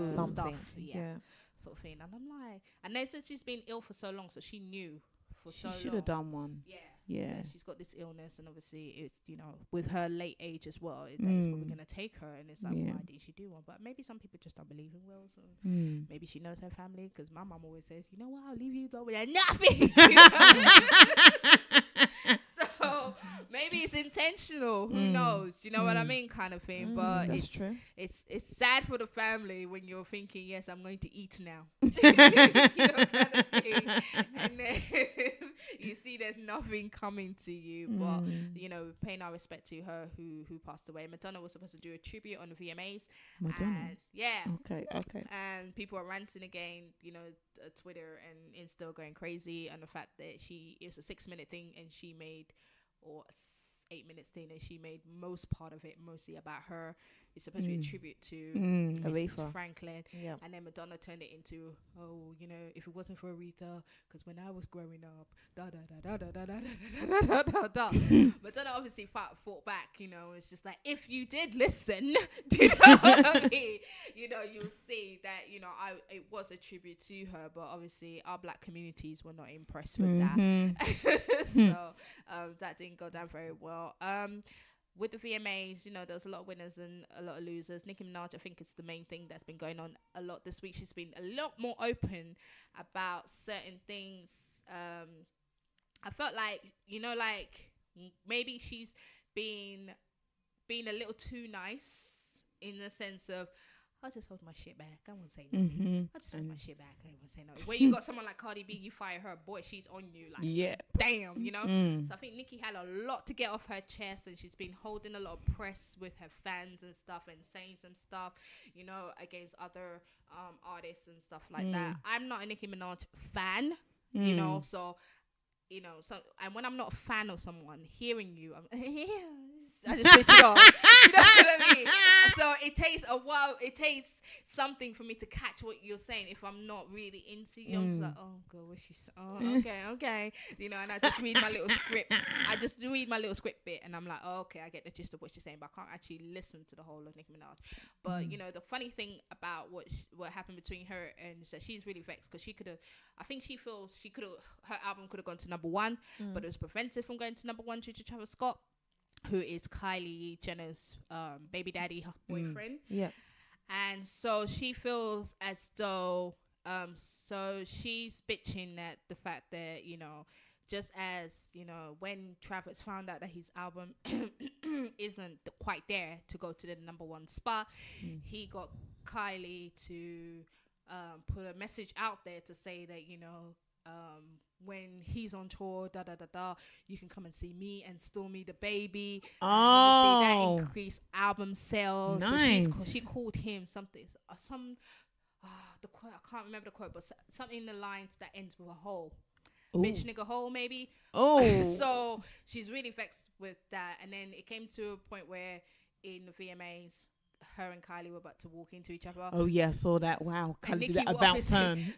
something. Stuff, sort of thing. And I'm like, and then since she's been ill for so long, so she knew for so long. She should have done one. Yeah. She's got this illness, and obviously it's, you know, with her late age as well, that is probably going to take her, and it's like, why didn't she do one? But maybe some people just don't believe in wills, and maybe she knows her family, because my mum always says, you know what, I'll leave you though with nothing. So maybe it's intentional, who knows, do you know what I mean, kind of thing. But it's sad for the family when you're thinking, yes, I'm going to eat now. You know, kind of thing. And then you see there's nothing coming to you. But you know, paying our respect to her who passed away. Madonna was supposed to do a tribute on the VMAs. Madonna. And Okay. and people are ranting again, you know, Twitter and Insta going crazy, and the fact that it was a 6-minute thing, and she made, or 8 minutes thing, and she made most part of it mostly about her. It's supposed to be a tribute to Aretha Franklin, and then Madonna turned it into, oh, you know, if it wasn't for Aretha, because when I was growing up, Madonna obviously fought back, you know. It's just like, if you did listen, do you know what I mean? You know, you'll see that, you know, it was a tribute to her, but obviously our black communities were not impressed with that. So that didn't go down very well. With the VMAs, you know, there was a lot of winners and a lot of losers. Nicki Minaj, I think, is the main thing that's been going on a lot this week. She's been a lot more open about certain things. I felt like, you know, like maybe she's been a little too nice, in the sense of, I'll just hold my shit back. I won't say nothing. I'll just hold my shit back. I won't say nothing. Where you got someone like Cardi B, you fire her, boy, she's on you. Like, damn, you know? So I think Nikki had a lot to get off her chest, and she's been holding a lot of press with her fans and stuff, and saying some stuff, you know, against other artists and stuff like that. I'm not a Nicki Minaj fan, you know, so, you know, and when I'm not a fan of someone, hearing you, I just switch it off. You know what I mean? So it takes a while. It takes something for me to catch what you're saying. If I'm not really into you, I'm just like, oh god, what she saying? Oh, okay. You know, and I just read my little script. Bit, and I'm like, oh, okay, I get the gist of what she's saying, but I can't actually listen to the whole of Nicki Minaj. But you know, the funny thing about what happened between her and so she's really vexed, because she could have. I think she feels her album could have gone to number 1, but it was prevented from going to number 1 due to Travis Scott, who is Kylie Jenner's baby daddy boyfriend. And so she feels as though so she's bitching at the fact that, you know, just as, you know, when Travis found out that his album isn't quite there to go to the number 1 spot, he got Kylie to put a message out there to say that, you know, when he's on tour, you can come and see me and Stormy the baby. And obviously that increased album sales. Nice. So she called him something, the quote, I can't remember the quote, but something in the lines that ends with a hole. Ooh. Bitch nigga hole, maybe. So she's really vexed with that. And then it came to a point where in the VMAs, her and Kylie were about to walk into each other. Oh yeah, saw that. Wow, Kylie did that about turn.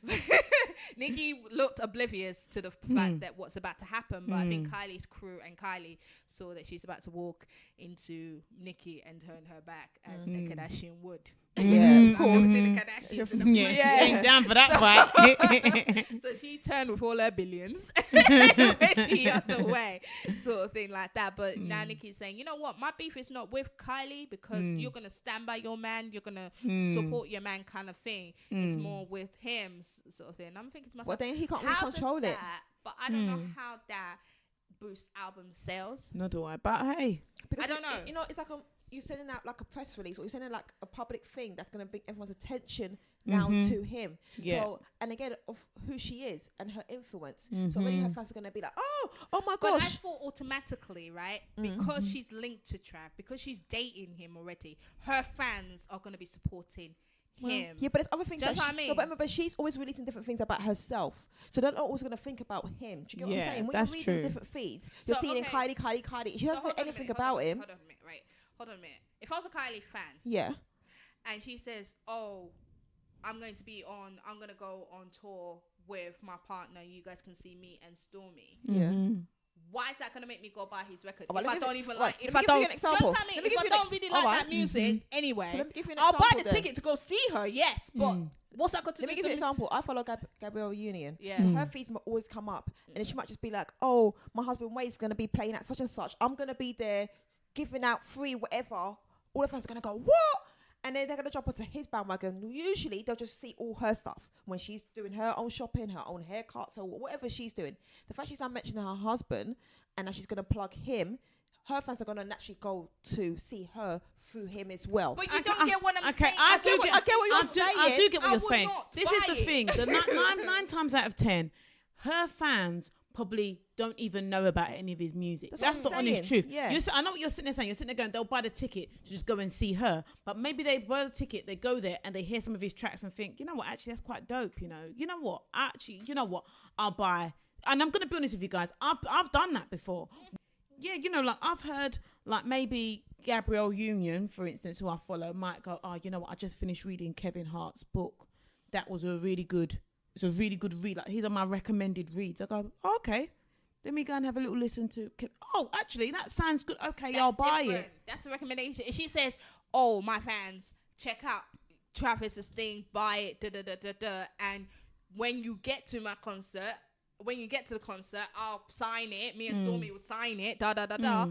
Nikki looked oblivious to the fact that what's about to happen, but I think Kylie's crew and Kylie saw that she's about to walk into Nikki and turn her back as a Kardashian would. Yeah, of course. The Kardashians in the She ain't down for that fight. So she turned with all her billions the other way, sort of thing like that. But now Nikki's saying, you know what, my beef is not with Kylie, because you're gonna stand by your man, you're gonna support your man, kind of thing. It's more with him, sort of thing. I'm thinking to myself, well, then he can't really control it. But I don't know how that boosts album sales. Nor do I. But hey, because I don't know. You know, it's like you're sending out like a press release, or you're sending like a public thing that's going to bring everyone's attention now to him. So, and again, of who she is and her influence. So already her fans are going to be like, oh my gosh. But I thought automatically, right? Because she's linked to Trav, because she's dating him already, her fans are going to be supporting him. Yeah, but there's other things. That's what I mean. No, but remember, she's always releasing different things about herself, so they're not always going to think about him. Do you get what I'm saying? When you're reading different feeds, you're seeing Kylie. She doesn't say anything about him. Hold on a minute. If I was a Kylie fan, and she says, "Oh, I'm going to go on tour with my partner. You guys can see me and Stormy." why is that going to make me go buy his record? Oh, if I don't even like, if I don't, if I don't really like that music anyway, so let me give you an I'll example buy the ticket to go see her. Yes, but what's that got to do? Let me give you an example. I follow Gabrielle Union. Yeah. So her feeds might always come up, and she might just be like, "Oh, my husband Wade's going to be playing at such and such. I'm going to be there, giving out free whatever." All of us are going to go, "What?" And then they're going to jump onto his bandwagon. Usually, they'll just see all her stuff when she's doing her own shopping, her own haircuts, or whatever she's doing. The fact she's now mentioning her husband and now she's going to plug him, her fans are going to naturally go to see her through him as well. But you don't get what I'm saying. I get what you're saying. I do get what you're saying. not This is buy the it. thing. The nine times out of 10, her fans probably don't even know about any of his music. That's the honest truth. Yeah. I know what you're sitting there saying. You're sitting there going, they'll buy the ticket to just go and see her. But maybe they buy the ticket, they go there and they hear some of his tracks and think, you know what, actually that's quite dope, you know what, actually, you know what, I'll buy. And I'm going to be honest with you guys, I've done that before. Yeah, like I've heard like maybe Gabrielle Union, for instance, who I follow, might go, oh, you know what, I just finished reading Kevin Hart's book. That was it's a really good read. Like, he's on my recommended reads. I go, oh, okay. Let me go and have a little listen to. Oh, actually, that sounds good. Okay, I'll buy it. That's a recommendation. If she says, "Oh, my fans, check out Travis's thing, buy it," da da da da da, and when you get to the concert, I'll sign it. Me and Stormy will sign it. Da da da da.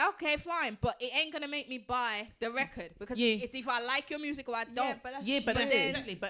Okay, fine, but it ain't gonna make me buy the record because it's if I like your music or I don't. But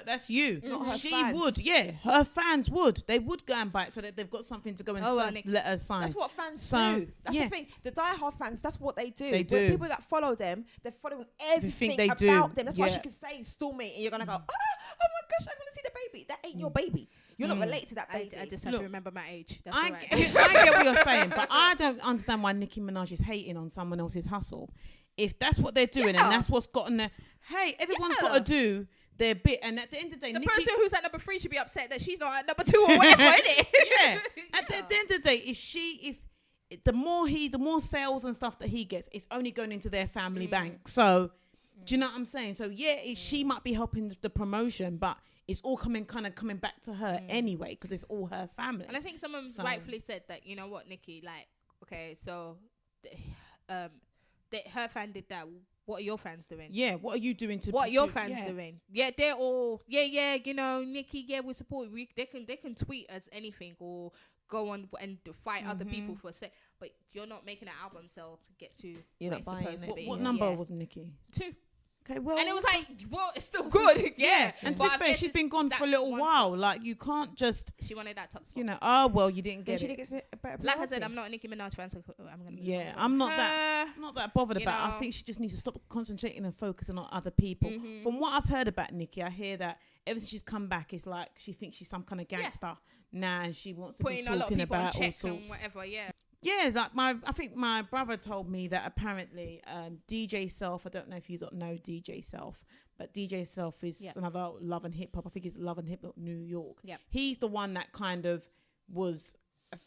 that's you. She fans. would, her fans would. They would go and buy it so that they've got something to go and let her sign. That's what fans do. That's the thing. The diehard fans, that's what they do. They do. People that follow them, they're following everything they about do. them. That's why she can say Stormy, and you're gonna go, oh my gosh, I want to see the baby. That ain't your baby. You're not related to that baby. I just have to remember my age. That's I all right. I get what you're saying, but I don't understand why Nicki Minaj is hating on someone else's hustle. If that's what they're doing and that's what's gotten there, hey, everyone's got to do their bit. And at the end of the day, the Nicki, person who's at number 3 should be upset that she's not at number 2 or whatever, innit? Yeah. At the end of the day, if the more sales and stuff that he gets, it's only going into their family bank. So, do you know what I'm saying? So she might be helping the promotion, but it's all coming back to her anyway because it's all her family. And I think someone rightfully said that, you know what, Nikki, like, okay, so her fan did that. What are your fans doing? Yeah, what are you doing to? What are your fans doing? Yeah, they're all you know, Nikki. Yeah, we support. They can tweet us anything or go on and fight other people for a sec. But you're not making an album sell to get to. You're not buying it. What number was Nikki? 2. Okay, well, and it was like, well, it's still good. Yeah. And to be fair, she's been gone for a little while. Spot. Like, you can't just. She wanted that top spot. You know, oh, well, you didn't get it. She didn't get like I said, I'm not a Nicki Minaj fan, so I'm going to I'm not that bothered about it. I think she just needs to stop concentrating and focusing on other people. From what I've heard about Nikki, I hear that ever since she's come back, it's like she thinks she's some kind of gangster now and she wants to be talking about all sorts. And whatever, Yeah, it's like I think my brother told me that apparently DJ Self, I don't know if you know DJ Self, but DJ Self is another Love and Hip Hop. I think it's Love and Hip Hop New York. Yep. He's the one that kind of was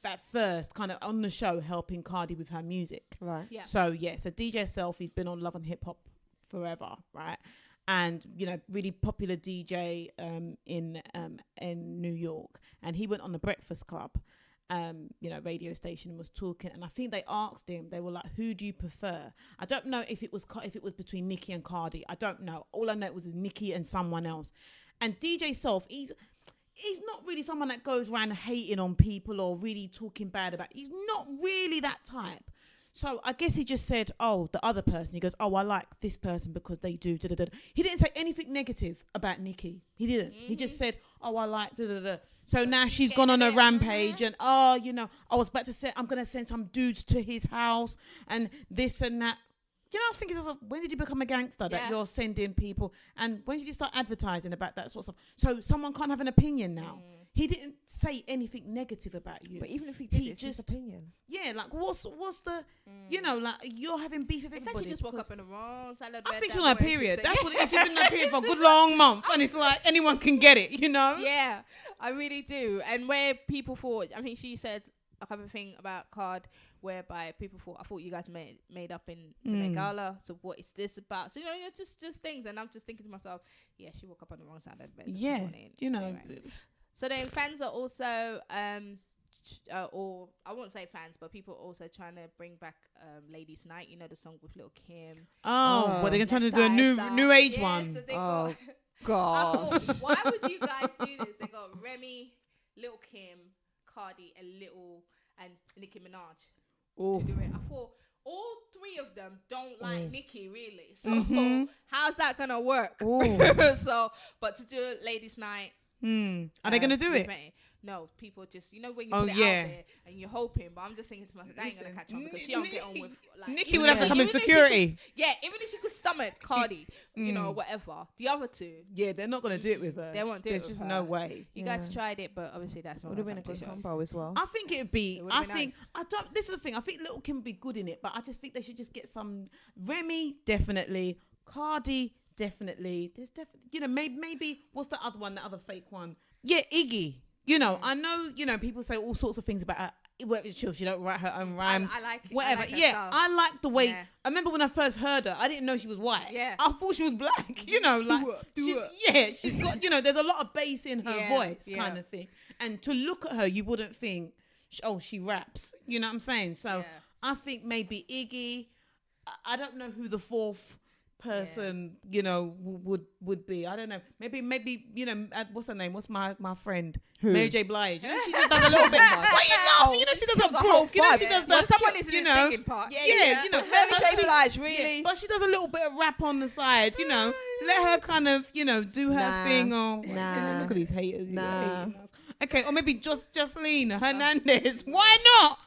at first kind of on the show helping Cardi with her music. Right. Yeah. So DJ Self, he's been on Love and Hip Hop forever, right? And, you know, really popular DJ in New York. And he went on the Breakfast Club. Radio station and was talking, and I think they asked him, they were like, who do you prefer? I don't know if it was between Nikki and Cardi. I don't know. All I know was Nikki and someone else. And DJ Self, he's not really someone that goes around hating on people or really talking bad about. He's not really that type. So I guess he just said, oh, the other person. He goes, oh, I like this person because they do da-da-da. He didn't say anything negative about Nikki. He didn't. He just said, oh, I like da-da-da. So now she's gone on a rampage and, I was about to say, I'm going to send some dudes to his house and this and that. You know, I was thinking, when did you become a gangster that you're sending people? And when did you start advertising about that sort of stuff? So someone can't have an opinion now. He didn't say anything negative about you. But even if he did, it's just his opinion. Yeah, like what's the, like you're having beef with everybody. It's like she just woke up in the wrong salad. I think she's on a period. That's what it is. She's been on a period for a good long month. And it's like anyone can get it, you know? Yeah, I really do. And where people thought, I think she said a couple of things about Card whereby people thought, I thought you guys made up in the Met Gala. So what is this about? So, just things. And I'm just thinking to myself, yeah, she woke up on the wrong side of the bed this morning. You know. Anyway. So then fans are also or I won't say fans, but people also trying to bring back Ladies Night. You know the song with Lil' Kim. Well, they're trying to do a new age one. So they got, gosh. why would you guys do this? They got Remy, Lil' Kim, Cardi, and Nicki Minaj to do it. I thought all three of them don't like Nikki really. So how's that gonna work? So, but to do Ladies Night. Are they gonna do it? No, people just, you know, when you put it out there and you're hoping, but I'm just thinking to myself, that ain't gonna catch on because she don't get on with like Nikki would have to come in security. Even if she could stomach Cardi, you know, whatever. The other two, they're not gonna do it with her. They won't do it. There's just no way. You guys tried it, but obviously that's not. Would have been a good combo as well. I think it'd be. This is the thing. I think Lil' Kim would be good in it, but I just think they should just get some. Remy definitely, Cardi definitely. There's definitely, you know, maybe what's the other one? The other fake one? Yeah, Iggy. You know, I know, you know, people say all sorts of things about her. It works chill. She don't write her own rhymes. I like whatever. I like the way. Yeah. I remember when I first heard her, I didn't know she was white. Yeah. I thought she was black. You know, like she's got. You know, there's a lot of bass in her voice, kind of thing. And to look at her, you wouldn't think, she raps. You know what I'm saying? So I think maybe Iggy. I don't know who the fourth person you know would be. I don't know, maybe you know, what's her name, what's my friend Mary J. Blige, you know, she just does a little bit more. But you know she does a book, you know, she does that. Someone is in the singing part. You know, Mary J. Blige really, but she does a little bit of rap on the side, you know. Let her kind of, you know, do her thing. Or look at these haters. Okay, or maybe just Jocelyn Hernandez. Why not?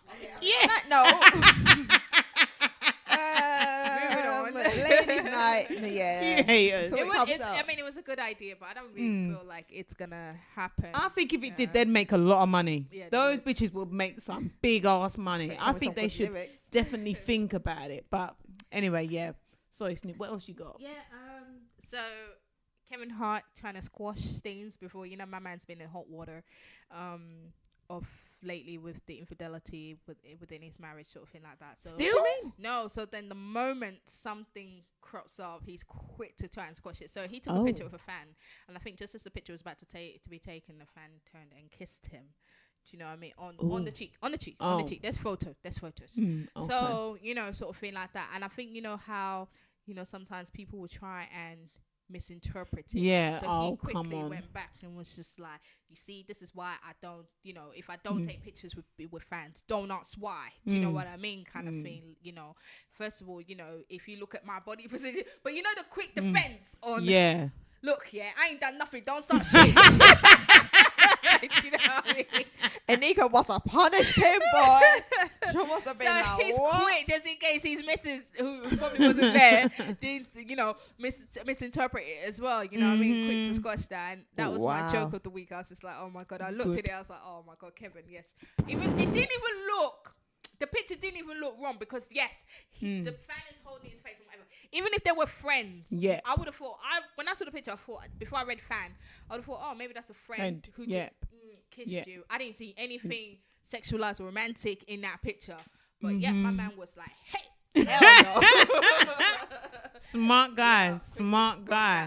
Ladies Night, it was a good idea, but I don't really feel like it's gonna happen. I think if it did, they'd make a lot of money. Those bitches would make some big ass money. I think they should definitely think about it. But anyway, sorry, Snoop, what else you got? So Kevin Hart trying to squash things before, you know, my man's been in hot water of lately with the infidelity within his marriage, sort of thing like that. So still? No, so then the moment something crops up, he's quick to try and squash it. So he took a picture with a fan, and I think just as the picture was about to be taken, the fan turned and kissed him. Do you know what I mean? On the cheek. There's photos. So, you know, sort of thing like that. And I think, you know, how, you know, sometimes people will try and misinterpret it. Yeah. So he quickly went back and was just like, you see, this is why I don't, you know, if I don't take pictures with fans, don't ask why. Do you know what I mean? Kind of thing, you know. First of all, you know, if you look at my body position, but you know the quick defense on look, I ain't done nothing, don't start shit. Do you know what I mean? Anika must have punished him, boy. She must have been like, he's what? quick just in case his missus, who probably wasn't there, did, you know, misinterpret it as well. You know what I mean? Quick to squash that. And that was my joke of the week. I was just like, oh my God. I looked at it. I was like, oh my God, Kevin, yes. It didn't even look, the picture didn't even look wrong because, yes, the fan is holding his face and whatever. Even if they were friends, I would have thought, when I saw the picture, I thought, before I read fan, I would have thought, oh, maybe that's a friend who just kissed you. I didn't see anything sexualized or romantic in that picture. But my man was like, hey, hell no. Smart guy.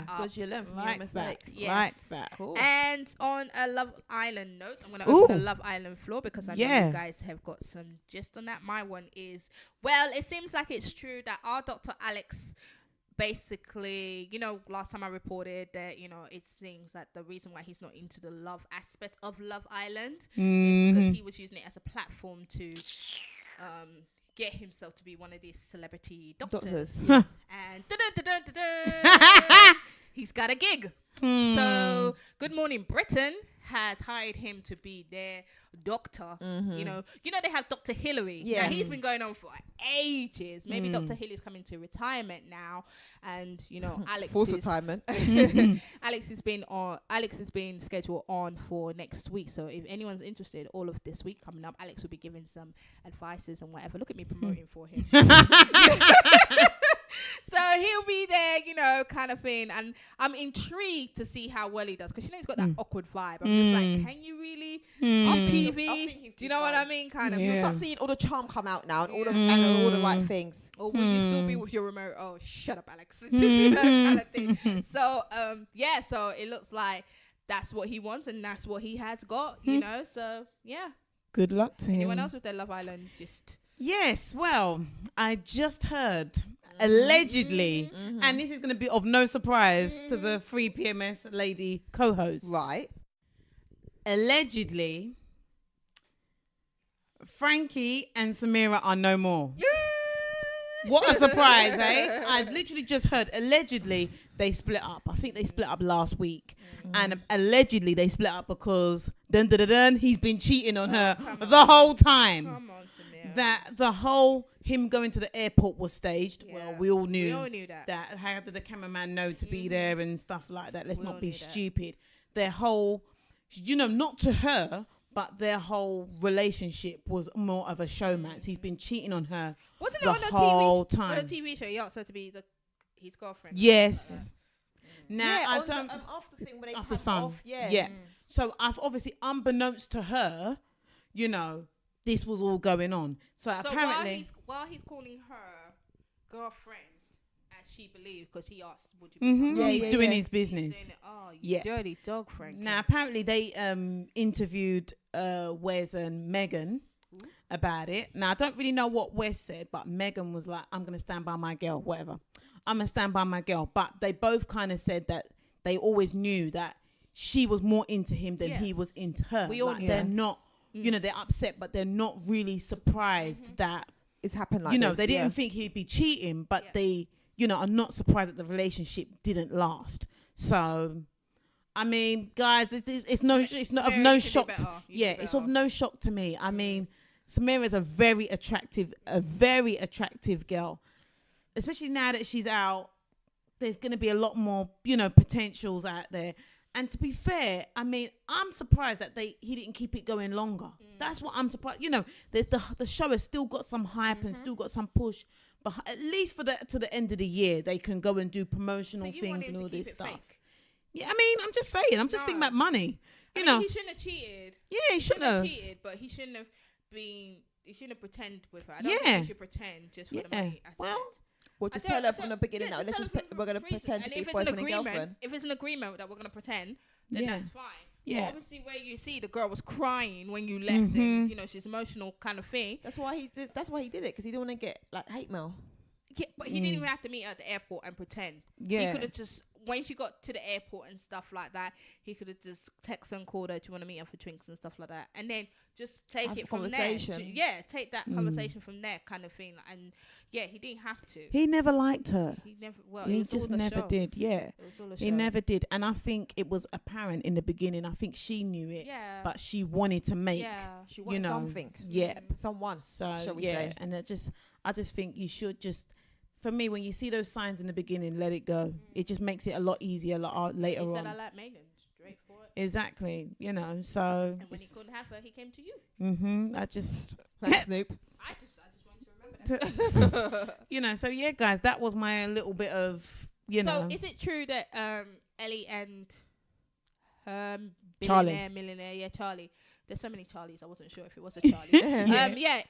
Because you learn from your mistakes. Yes. Like that. Cool. And on a Love Island note, I'm going to open a Love Island floor because I know you guys have got some gist on that. My one is, well, it seems like it's true that our Dr. Alex basically, you know, last time I reported that, you know, it seems that the reason why he's not into the love aspect of Love Island is because he was using it as a platform to get himself to be one of these celebrity doctors. And he's got a gig. So Good Morning Britain has hired him to be their doctor. You know they have Dr. Hillary. Now, he's been going on for ages. Maybe Dr. Hillary's coming to retirement now, and you know Alex forced retirement. Alex has been scheduled on for next week. So if anyone's interested, all of this week coming up, Alex will be giving some advices and whatever. Look at me promoting for him. So he'll be there, you know, kind of thing. And I'm intrigued to see how well he does. Because, you know, he's got that awkward vibe. I'm just like, can you really on TV? Do you know what I mean? Kind of. You'll start seeing all the charm come out now and all the right things. Or will you still be with your remote? Oh, shut up, Alex. You know, kind of thing. So, so it looks like that's what he wants and that's what he has got, you know. So, yeah. Good luck to him. Anyone else with their Love Island gist? Yes, well, I just heard, allegedly, and this is going to be of no surprise to the free PMS lady co-hosts. Right. Allegedly, Frankie and Samira are no more. What a surprise, eh? I literally just heard, allegedly, they split up. I think they split up last week. And allegedly, they split up because, he's been cheating on her the whole time. Come on, Samira. That the whole him going to the airport was staged. Yeah. Well, we all knew that. How did the cameraman know to be there and stuff like that? Let's not be stupid. That. Their whole, not to her, but their whole relationship was more of a showmance. He's been cheating on her Wasn't the it on the whole TV time. On the TV show, he asked her to be his girlfriend. Yes. Now Yeah, I on don't. the, after thing when they After come Sun. off, yeah. Yeah. So I've obviously, unbeknownst to her, this was all going on. So apparently, while he's calling her girlfriend, as she believes, because he asked, "Would you?" Be he's doing his He's business. saying, oh, you dirty dog, Frank. Now apparently they interviewed Wes and Megan about it. Now I don't really know what Wes said, but Megan was like, "I'm gonna stand by my girl, whatever. I'm gonna stand by my girl." But they both kind of said that they always knew that she was more into him than he was into her. We all knew. They're not, they're upset, but they're not really surprised that It's happened like this. they didn't think he'd be cheating, but they, are not surprised that the relationship didn't last. So, I mean, guys, it's not of no shock. It's of no shock to me. I mean, Samira is a very attractive girl, especially now that she's out. There's going to be a lot more, potentials out there. And to be fair, I mean, I'm surprised that he didn't keep it going longer. That's what I'm surprised. There's the show has still got some hype and still got some push, but at least to the end of the year, they can go and do promotional things and all this stuff. Fake? Yeah, I mean, I'm just saying. I'm just thinking about money. I mean, he shouldn't have cheated. Yeah, he shouldn't have cheated, but he shouldn't have been. He shouldn't have pretended with her. I don't think he should pretend just for the money aspect. Well, just tell her from the beginning that we're going to pretend to be boyfriend and girlfriend. If it's an agreement that we're going to pretend, then that's fine. Yeah. But obviously, where you see the girl was crying when you left, and she's emotional kind of thing. That's why he did it, because he didn't want to get like hate mail. Yeah, but he didn't even have to meet her at the airport and pretend. Yeah. He could have just, when she got to the airport and stuff like that, he could have just texted and called her, "Do you want to meet her for drinks and stuff like that?" And then just take it from there. Yeah, take that conversation from there, kind of thing. And he didn't have to. He never liked her. He never. Well, he just never did. Yeah, it was all a show. He never did. And I think it was apparent in the beginning. I think she knew it. Yeah. But she wanted to make. Yeah. She wanted something. Yeah. Someone. So shall we say? And I just think you should just. For me, when you see those signs in the beginning, let it go. It just makes it a lot easier later on. He said, "I like Megan." Straight for it. Exactly. So. And when he couldn't have her, he came to you. I just. Thanks, Snoop. I just want to remember that. So yeah, guys, that was my little bit of, So is it true that Ellie and Charlie. millionaire, Charlie. There's so many Charlies. I wasn't sure if it was a Charlie.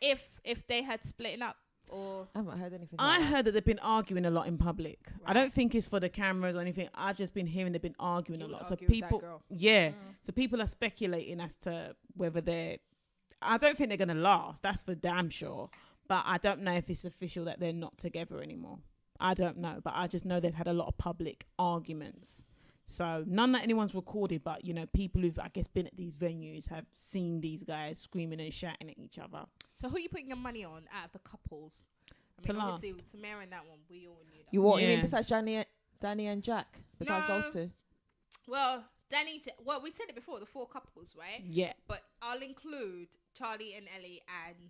If they had split up. Or I haven't heard anything. I heard that they've been arguing a lot in public. Right. I don't think it's for the cameras or anything. I've just been hearing they've been arguing a lot. So people, so people are speculating as to whether I don't think they're gonna last. That's for damn sure. But I don't know if it's official that they're not together anymore. I don't know, but I just know they've had a lot of public arguments. So none that anyone's recorded, but people who've I guess been at these venues have seen these guys screaming and shouting at each other. So who are you putting your money on out of the couples? I mean, obviously, Tamara and that one, we all knew that. You mean besides Danny and Jack? Besides those two? Well, well, we said it before, the 4 couples, right? Yeah. But I'll include Charlie and Ellie and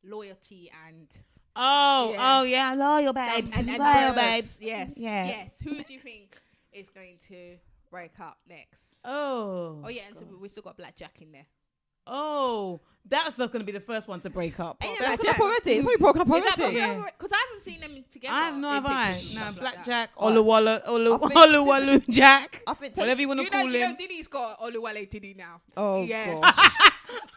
Loyalty and... Oh yeah, loyal babes. And loyal babes. Yes. Who do you think is going to break up next? Oh yeah, and so we still got Black Jack in there. Oh, that's not going to be the first one to break up. Ain't broken up already? It's probably broken up already. Because I haven't seen them together. I have no idea. No, Black Jack, Oluwale Jack. I think whatever you want to call him. You know, Diddy's got Oluwale Diddy now. Oh, yeah. gosh.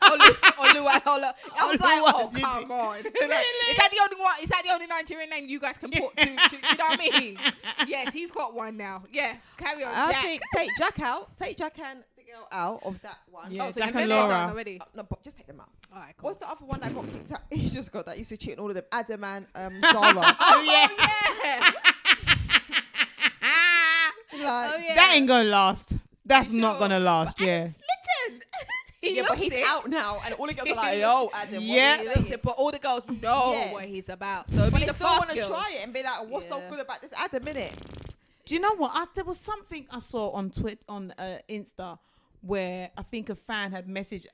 Oluwale. I was like, oh, come on. Really? Is that the only one? Is that the only Nigerian name you guys can put to you know what I mean? Yes, he's got one now. Yeah, carry on, Jack. I think take Jack out. Take Jack and girl out of that one. Yeah, so Jack you've and been Laura. down already. No, but just take them out. All right, cool. What's the other one that got kicked out? He's just got that. Used to cheat on all of them. Adam and Zara. Oh yeah. That ain't gonna last. That's not gonna last. But Yeah. Adam's smitten. Yeah, but he's out now, and all the girls are like, "Yo, Adam, Yeah. what are you saying?" But all the girls know Yeah. what he's about. So But be they the still fast want to girls. try it and be like, "What's so Yeah. good about this Adam, innit?" Do you know what? There was something I saw on Insta where I think a fan had messaged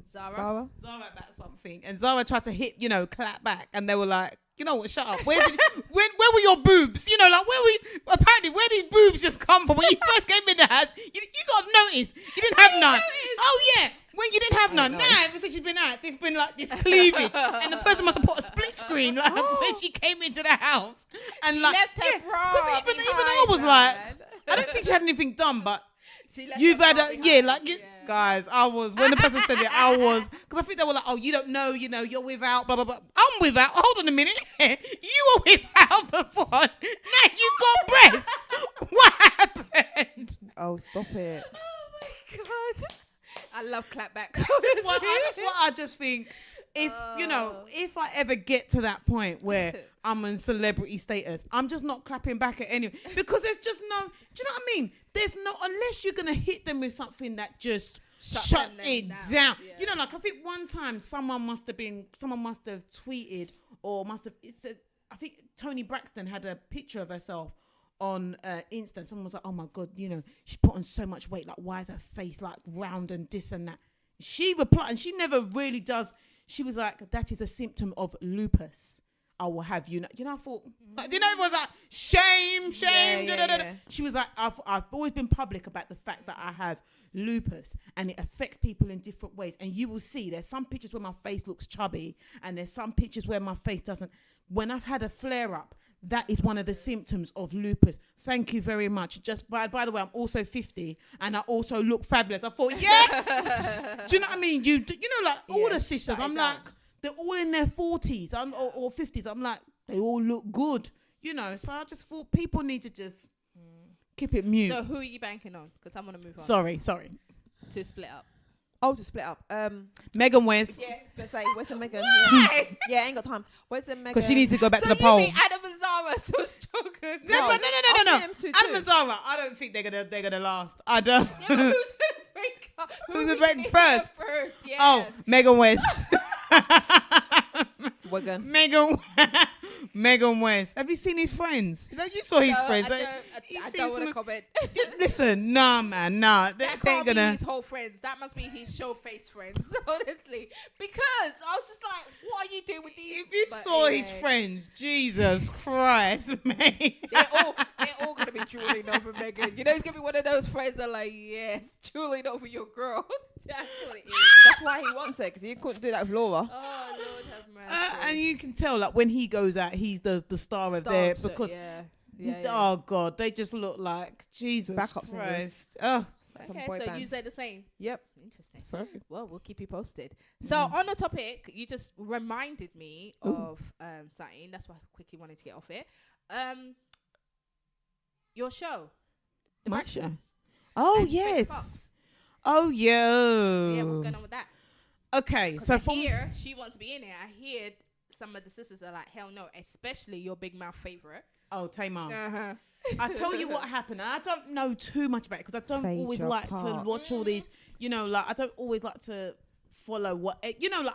Zara. Zara about something, and Zara tried to clap back, and they were like, you know what, shut up. Where were your boobs? You know, like where these boobs just come from? When you first came in the house, you sort of noticed you didn't have none. Oh yeah, when you didn't have none. Now, ever since she's been out, there's been like this cleavage, and the person must have put a split screen like when she came into the house, and like left her bra because even I behind, was like, man. I don't think she had anything done, but. She left You've her had bra behind. guys. I was when the person said it. I was because I think they were like, "Oh, you don't know. You're without." Blah blah blah. I'm without. Hold on a minute. You were without before. Now you got breasts. What happened? Oh, stop it! Oh my god! I love clapbacks. That's what I just think. If I ever get to that point where I'm in celebrity status, I'm just not clapping back at anyone because there's just no. Do you know what I mean? There's no unless you're gonna hit them with something that just shuts it down. Yeah. You know, like I think one time someone must have tweeted or it said, I think Toni Braxton had a picture of herself on Insta. Someone was like, "Oh my god, she's put on so much weight. Like, why is her face like round and this and that?" She replied, and she never really does. She was like, "That is a symptom of lupus. I will have you know." I thought, it was like shame. Yeah. She was like, I've always been public about the fact that I have lupus and it affects people in different ways. And you will see there's some pictures where my face looks chubby and there's some pictures where my face doesn't. When I've had a flare up, that is one of the symptoms of lupus. Thank you very much. Just by the way, I'm also 50 and I also look fabulous. I thought, yes. Do you know what I mean? All the sisters, I'm like, they're all in their 40s or 50s. I'm like, they all look good, So I just thought people need to just keep it mute. So who are you banking on? Because I'm gonna move on. Sorry. To split up. Oh, to split up. Megan West. Yeah, let's say, where's the Megan? Why? Yeah, ain't got time. Where's the Megan? Because she needs to go back So to the you poll. think Adam and Zara are so stronger? No. them two Adam too. and Zara, I don't think they're gonna last. I don't. Yeah, but who's gonna break up? Who's gonna we break need first? Yes. Oh, Megan West. Megan. Megan West. Have you seen his friends? You saw his friends. I don't want to comment. Listen, nah, man, nah. That They can't ain't gonna. be his whole friends. That must be his show face friends, honestly. Because I was just like, what are you doing with these? If you saw his friends, Jesus Christ, mate. They're all gonna be drooling over Megan. It's gonna be one of those friends that are like, yes, drooling over your girl. That's what it is. That's why he wants it, because he couldn't do that with Laura. Oh Lord have mercy. And you can tell, like when he goes out, he's the star of there because. Yeah. Oh God, they just look like Jesus Backup singers. Christ. Oh, Some Okay, boy so band. you say the same. Yep. Interesting. sorry. Well, we'll keep you posted. So on the topic, you just reminded me of something. That's why I quickly wanted to get off it. Your show. The My Braxtons. show? Oh And Fake yes. Fox. Oh yo. Yeah, what's going on with that? Okay, so from here, she wants to be in it. I hear some of the sisters are like, hell no, especially your big mouth favorite. Tamar. Uh-huh. I tell you what happened. And I don't know too much about it because I don't always Phaedra like to Park. watch all these. I don't always like to follow what. I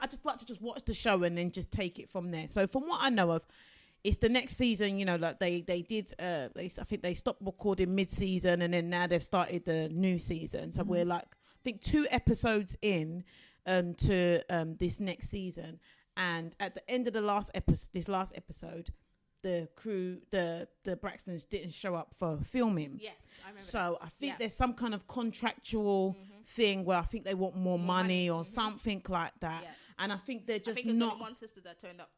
just like to just watch the show and then just take it from there. So from what I know of, it's the next season. Like they did. I think they stopped recording mid-season and then now they've started the new season. So we're like, I think 2 episodes in to this next season. And at the end of this last episode, the crew, the Braxtons didn't show up for filming. Yes, I remember. So I think there's some kind of contractual thing where I think they want more money or something like that. Yeah. And I think they're just I think there's not. only one sister that turned up.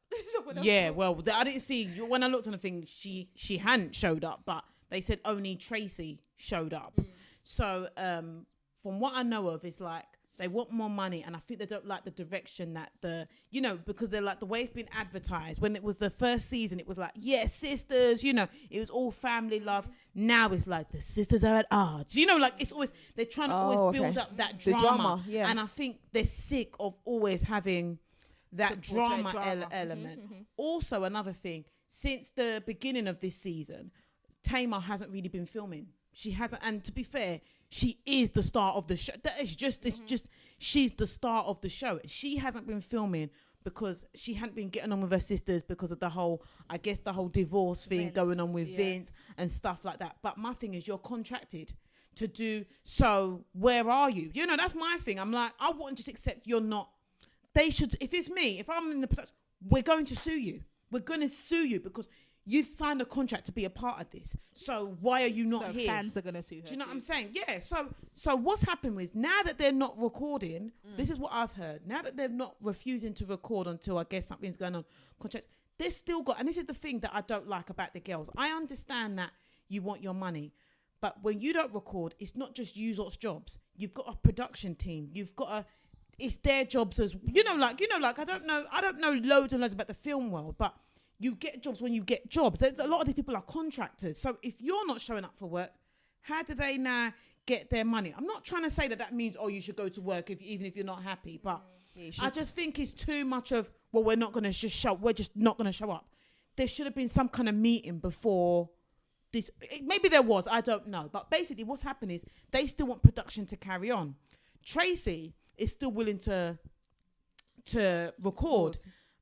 Yeah, well, I didn't see when I looked on the thing. She hadn't showed up, but they said only Tracy showed up. So from what I know of, it's like They want more money, and I think they don't like the direction that because they're like the way it's been advertised. When it was the first season, it was like, sisters, it was all family love. Now it's like the sisters are at odds. Like it's always, they're trying to always build up that drama. The drama, yeah. And I think they're sick of always having that drama. Element. Also, another thing, since the beginning of this season, Tamar hasn't really been filming. She hasn't, and to be fair, she is the star of the show. That is just, she's the star of the show. She hasn't been filming because she hadn't been getting on with her sisters because of the whole divorce thing going on with Vince and stuff like that. But my thing is, you're contracted to do, so where are you? That's my thing. I'm like, I wouldn't just accept you're not. They should, if it's me, if I'm in the position, we're going to sue you. We're going to sue you because you've signed a contract to be a part of this. So why are you not here? Fans are going to sue her. Do you know what I'm saying? Yeah. So what's happened is, now that they're not recording, this is what I've heard. Now that they're not refusing to record until I guess something's going on, contracts, they're still got, and this is the thing that I don't like about the girls. I understand that you want your money, but when you don't record, it's not just you lot's jobs. You've got a production team. You've got it's their jobs as, I don't know loads and loads about the film world, but you get jobs when you get jobs. There's a lot of these people are contractors. So if you're not showing up for work, how do they now get their money? I'm not trying to say that means, you should go to work even if you're not happy. But I just think it's too much of, we're not going to just show. We're just not going to show up. There should have been some kind of meeting before this. Maybe there was. I don't know. But basically what's happened is they still want production to carry on. Tracy is still willing to record.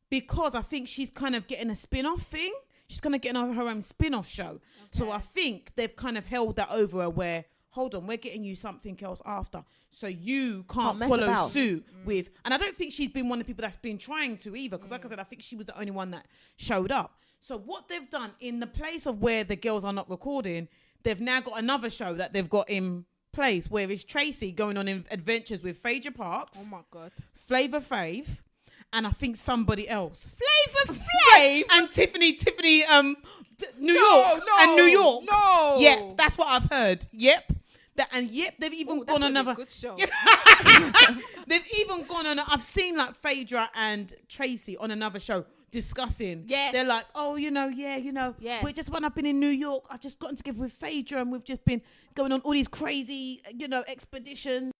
Because I think she's kind of getting a spin-off thing. She's kind of getting her own spin-off show. Okay. So I think they've kind of held that over her where, hold on, we're getting you something else after. So you can't follow suit with... And I don't think she's been one of the people that's been trying to either. Because like I said, I think she was the only one that showed up. So what they've done, in the place of where the girls are not recording, they've now got another show that they've got in place where it's Tracy going on adventures with Phaedra Parks. Oh my God. Flavor Flav. And I think somebody else. Flavor Flav and Tiffany, New York. No. Yeah, that's what I've heard. Yep. They've even gone on another good show. They've even gone on. I've seen like Phaedra and Tracy on another show discussing. Yes. They're like, yes. When I've been in New York, I've just gotten together with Phaedra and we've just been going on all these crazy, expeditions.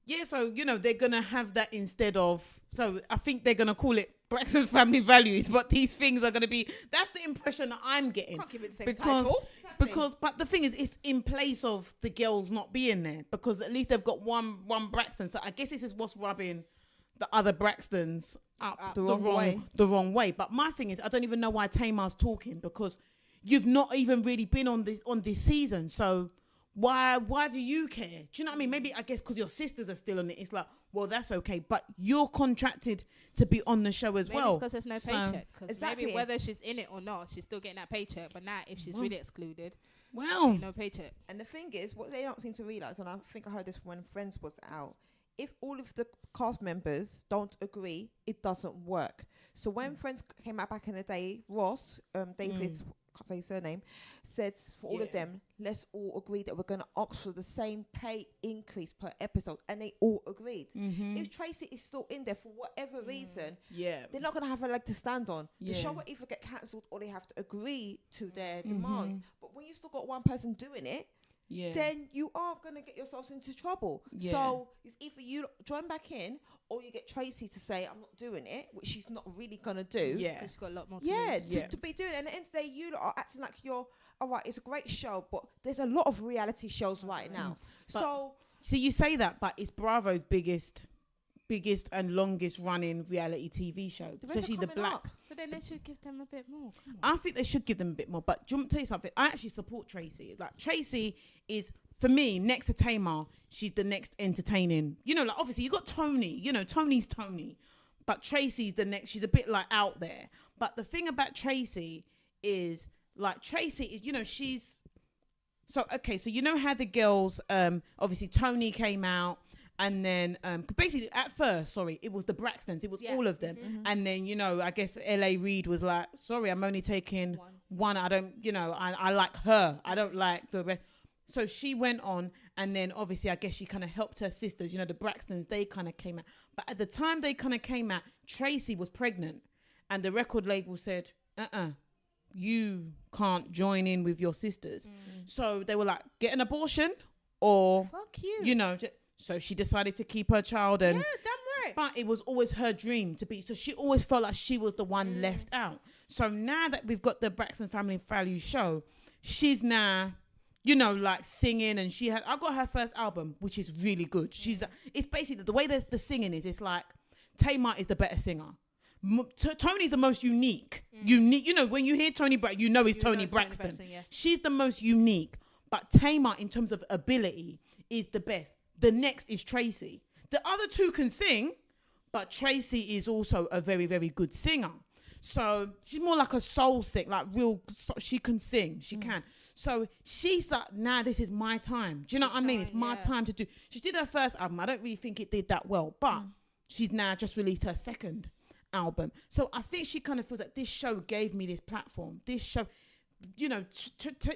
Yeah, so, they're going to have that instead of... So I think they're going to call it Braxton Family Values, but these things are going to be... That's the impression that I'm getting. Can't give it the same title. But the thing is, it's in place of the girls not being there, because at least they've got one Braxton. So I guess this is what's rubbing the other Braxtons up the wrong way. But my thing is, I don't even know why Tamar's talking, because you've not even really been on this season. So... Why do you care? Do you know what I mean? Maybe, I guess, because your sisters are still on it. It's like, well, that's okay. But you're contracted to be on the show as well. Maybe it's because there's no paycheck. Because maybe whether she's in it or not, she's still getting that paycheck. But now, if she's really excluded, no paycheck. And the thing is, what they don't seem to realise, and I think I heard this when Friends was out, if all of the cast members don't agree, it doesn't work. So when Friends came out back in the day, Ross, David's... can't say his surname, said for all of them, let's all agree that we're going to ask for the same pay increase per episode, and they all agreed. If Tracy is still in there for whatever reason, they're not going to have a leg to stand on. The show will either get cancelled or they have to agree to their demands. But when you still got one person doing it, then you are going to get yourselves into trouble. So it's either you join back in, or you get Tracy to say, I'm not doing it, which she's not really going to do. Because she's got a lot more to lose. To be doing it. And at the end of the day, you are acting like you're, all right, it's a great show, but there's a lot of reality shows right now. So you say that, but it's Bravo's biggest and longest running reality TV show, especially the Black. Up. So then they should give them a bit more. I think they should give them a bit more. But do you want me to tell you something? I actually support Tracy. Like, Tracy is, for me, next to Tamar, she's the next entertaining. Obviously you got Tony. Tony's Tony, but Tracy's the next. She's a bit like out there. But the thing about Tracy is, she's. So okay, so you know how the girls, obviously Tony came out. And then, basically, at first, it was the Braxtons. It was all of them. And then, I guess L.A. Reid was like, sorry, I'm only taking one. I don't, I like her. I don't like the rest. So she went on And then obviously, I guess she kind of helped her sisters. You know, the Braxtons, they kind of came out. But at the time they kind of came out, Tracy was pregnant. And the record label said, you can't join in with your sisters. So they were like, get an abortion or... Fuck you. You know, so she decided to keep her child. And yeah, damn right. But it was always her dream to be. So she always felt like she was the one left out. So now that we've got the Braxton Family Values show, she's now... you know, like singing, and I got her first album, which is really good. It's basically the way the singing is. It's like Tamar is the better singer. Tony's the most unique. Unique. You know, when you hear Tony Braxton, you know it's Tony Braxton. She's the most unique, but Tamar, in terms of ability, is the best. The next is Tracy. The other two can sing, but Tracy is also a very, very good singer. So she's more like a soul singer, like real. She can sing. She can. So she's like, nah, this is my time. Do you know what I mean? It's my time to do. She did her first album. I don't really think it did that well, but she's now just released her second album. So I think she kind of feels like this show gave me this platform. This show, you know,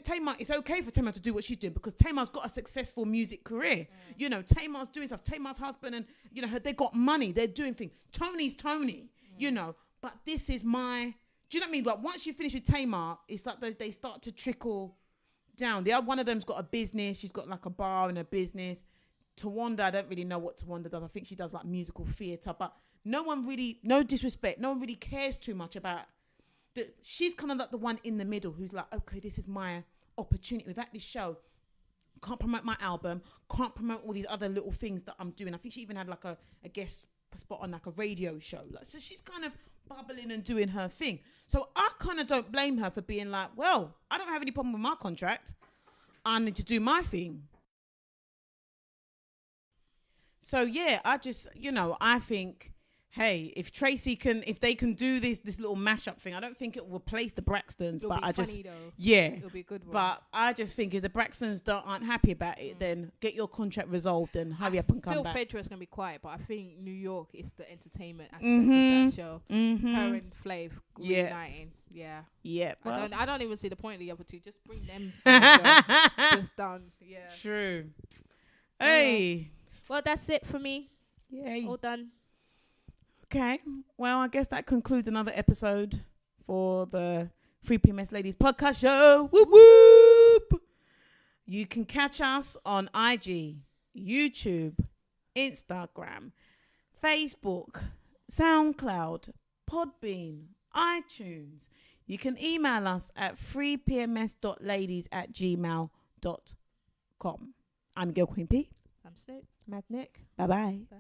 Tamar, it's okay for Tamar to do what she's doing because Tamar's got a successful music career. You know, Tamar's doing stuff. Tamar's husband and, you know, they got money. They're doing things. Tony's Tony, you know, but this is my, do you know what I mean? Like once you finish with Tamar, it's like they start to trickle down. The other one of them's got a business. She's got like a bar and a business. Tawanda, I don't really know what Tawanda does. I think she does like musical theatre, but no disrespect, no one really cares too much about that. She's kind of like the one in the middle who's like, okay, this is my opportunity. Without this show, can't promote my album, can't promote all these other little things that I'm doing. I think she even had like a guest spot on like a radio show. Like, so she's kind of bubbling and doing her thing. So I kind of don't blame her for being like, well, I don't have any problem with my contract. I need to do my thing. So yeah, I just, you know, I think, hey, if they can do this little mashup thing, I don't think it will replace the Braxtons. It'll but be I funny just, though. yeah, it'll be a good one. But I just think if the Braxtons aren't happy about it, then get your contract resolved and hurry up and come back. Phil Fedra's gonna be quiet, but I think New York is the entertainment aspect of that show. Her and Flav reuniting. Yeah. Well, I don't even see the point of the other two. Just bring them. Just done. Yeah. True. Hey. Well, that's it for me. Yay. All done. Okay. Well, I guess that concludes another episode for the 3PMS Ladies Podcast Show. Whoop whoop. You can catch us on IG, YouTube, Instagram, Facebook, SoundCloud, Podbean, iTunes. You can email us at 3pms.ladies@gmail.com. I'm Girl Queen P. I'm Snoop. Mad Nick. Bye-bye. Bye.